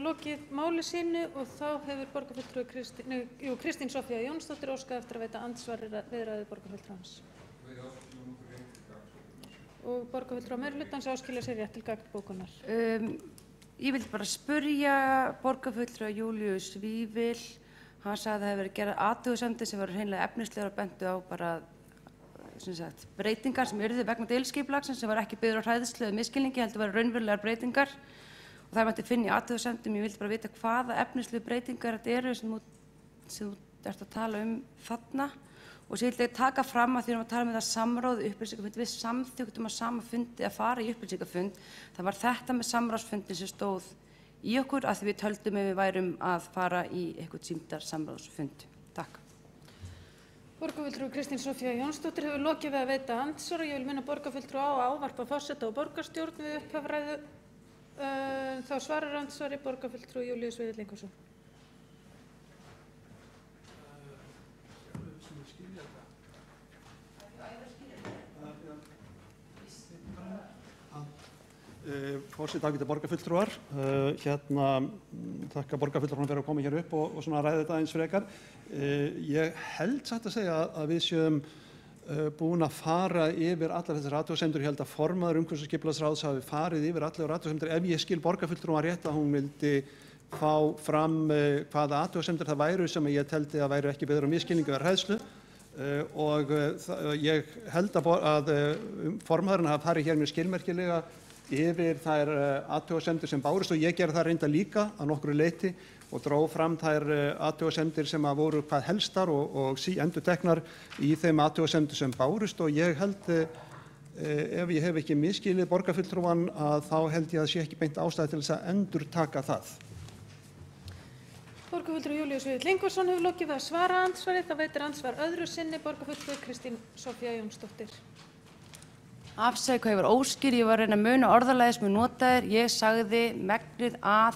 A: lokið máli sínu og þá hefur borgarfulltrúi Kristín Soffía Jónsdóttir óskað eftir að veita andsvar við ræðu borgarfulltrúans. Og borgarfulltrúar meirihlutans áskilja sér rétt til gagnbókunar.
G: Ég vildi bara spyrja borgarfulltrúa Júlíus Víðir. Hann sagði að það hefði verið gerðar athugasemdir sem voru hreinlega efnislegar og bentu á bara breytingar sem yrðu vegna deiliskipulagsins sem var ekki byggður á hræðslu eða misskilningi, heldur væru raunverulegar breytingar og það mætti finna í athugasemdum. Ég vildi bara vita hvaða efnislegu breytingar þetta eru sem þú ert að tala þarna. Og svo vildi ég taka fram að því að við tala um það samráð upplýsingafund, við samþykktum að sama fundi að fara í upplýsingafund. Það var þetta með samráðsfundin sem stóð í okkur að því við töldum við værum að fara í eitthvað sýndar samráðsfund. Takk.
A: Borgarfulltrúi Kristín Soffía Jónsdóttir hefur lokið við að veita andsvar og ég vil minna borgarfulltrúa á að ávarpa forseta og borgarstjórn við upphafræðu. Þá svarar andsvari borgarfulltrúi Júlíus Víðir Ingvarsson.
D: Forseti, ágætu borgarfulltrúar. Þakka borgarfulltrúanum fyrir að koma hér upp og svona ræða þetta eins frekar. Ég held satt að segja að við séum búin að fara yfir allar þessar athugasemdir. Ég held að formaður umhverfis- og skipulagsráðs hafi farið yfir allar athugasemdir. Ef ég skil borgarfulltrúan rétt að hún vildi fá fram hvaða athugasemdir það væru sem ég teldi að væru ekki byggðar á misskilningu eða hræðslu. Og ég held að formaðurinn hafi farið hér mjög skilmerkilega yfir þær athugasemdir sem bárust og ég gerði það reynda líka að nokkru leyti og dró fram þær athugasemdir sem voru hvað helstar og endurteknar í þeim athugasemdir sem bárust og ég held, ef ég hef ekki misskilið borgarfulltrúan, að þá held ég að sé ekki beint ástæða til þess að endurtaka það.
A: Borgarfulltrúi Júlíus Víðir Ingvarsson hefur lokið við að svara andsvari. Það veitir andsvar öðru sinni borgarfulltrúi Kristín Soffía Jónsdóttir.
G: Afsæði hvað ég var óskýr, ég var að reyna að muna orðalagið sem ég notaði. Ég sagði megnið að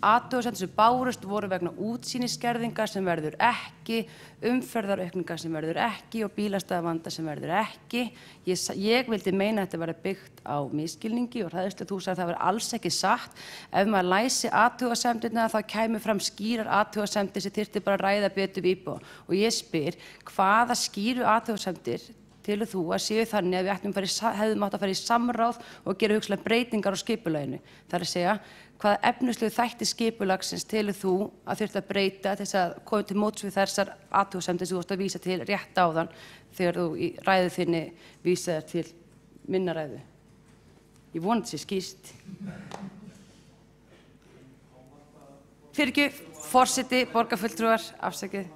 G: athugasemdir sem bárust voru vegna útsýniskerðingar sem verður ekki, umferðaraukningar sem verður ekki og bílastæðavanda sem verður ekki. Ég vildi meina að þetta verði byggt á misskilningi og hræðslu. Þú sagði að það verði alls ekki satt. Ef maður læsi athugasemdirna þá kæmi fram skýrar athugasemdir sem þyrfti bara að ræða betur við íbúa. Og ég spyr, hvaða skýru athugasemdir telur þú að séu þannig að við hefðum átt að fara í samráð og gera hugsanlega breytingar á skipulaginu? Það er að segja, hvaða efnislegu þætti skipulagsins telur þú að þurfti að breyta til þess að koma til móts við þessar athugasemdir sem þú varst að vísa til rétt áðan þegar þú í ræðu þinni vísaðir til minna ræðu? Ég vona þetta sé skýrt. forseti, borgarfulltrúar, afsakið.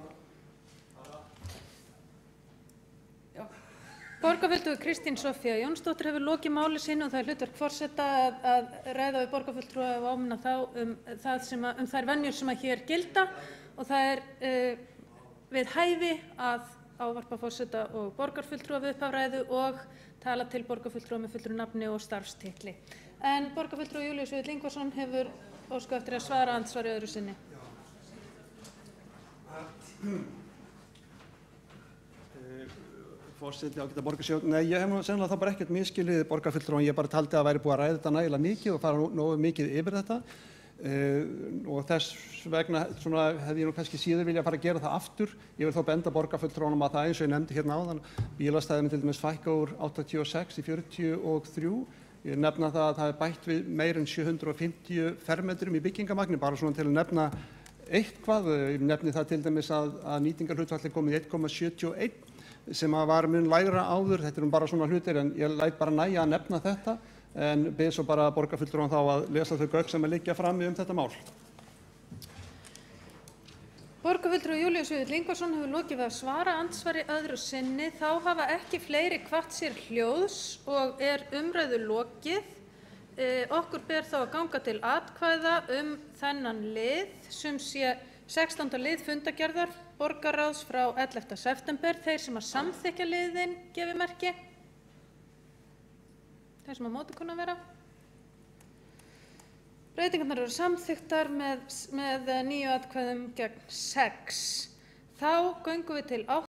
A: Borgarfulltrúi Kristín Soffía Jónsdóttir hefur lokið máli sínu og það er hlutverk forseta að ræða við borgarfulltrúa og áminna þá þær venjur sem að hér gilda og það er við hæfi að ávarpa forseta og borgarfulltrúa við upphafræðu og tala til borgarfulltrúa með fullri nafni og starfstitli. En borgarfulltrúi Júlíus Vífill Ingvarsson hefur óskað eftir að svara andsvari öðru sinni.
D: Forseti ágæta borgarstjórn. Nei, ég hef nú sennilega þá bara ekkert misskilið borgarfulltrúan. Ég bara taldi að væri búið að ræða þetta nægilega mikið og fara nógu mikið yfir þetta. Og þess vegna hefði ég nú kannski síður vilja fara að gera það aftur. Ég vil þó benda borgarfulltrúanum að það eins og ég nefndi hérna áðan, bílastæðum til dæmis fækka úr 86 í 43. Ég nefna það að það er bætt við meir en 750 fermetrum í byggingamagni, bara svona til að nefna eitthvað. Ég nefni það til dæmis að nýtingarhlutfall er komið 1,71 sem var mun lægra áður. Þetta eru bara svona hlutir en ég læt bara nægja að nefna þetta en bið svo bara borgarfulltrúan þá að lesa þau gögn sem liggja frammi þetta mál.
A: Borgarfulltrúi Júlíus Vífill Ingvarsson hefur lokið við að svara andsvari öðru sinni. Þá hafa ekki fleiri kvart sér hljóðs og er umræðu lokið. Okkur ber þá að ganga til atkvæða þennan lið sem sé 16. lið fundargerðar borgarráðs frá 11. september. Þeir sem að samþykkja liðin gefi merki. Þeir sem að móti kunna vera. Breytingarnar eru samþykktar með 9 atkvæðum gegn 6. Þá göngum við til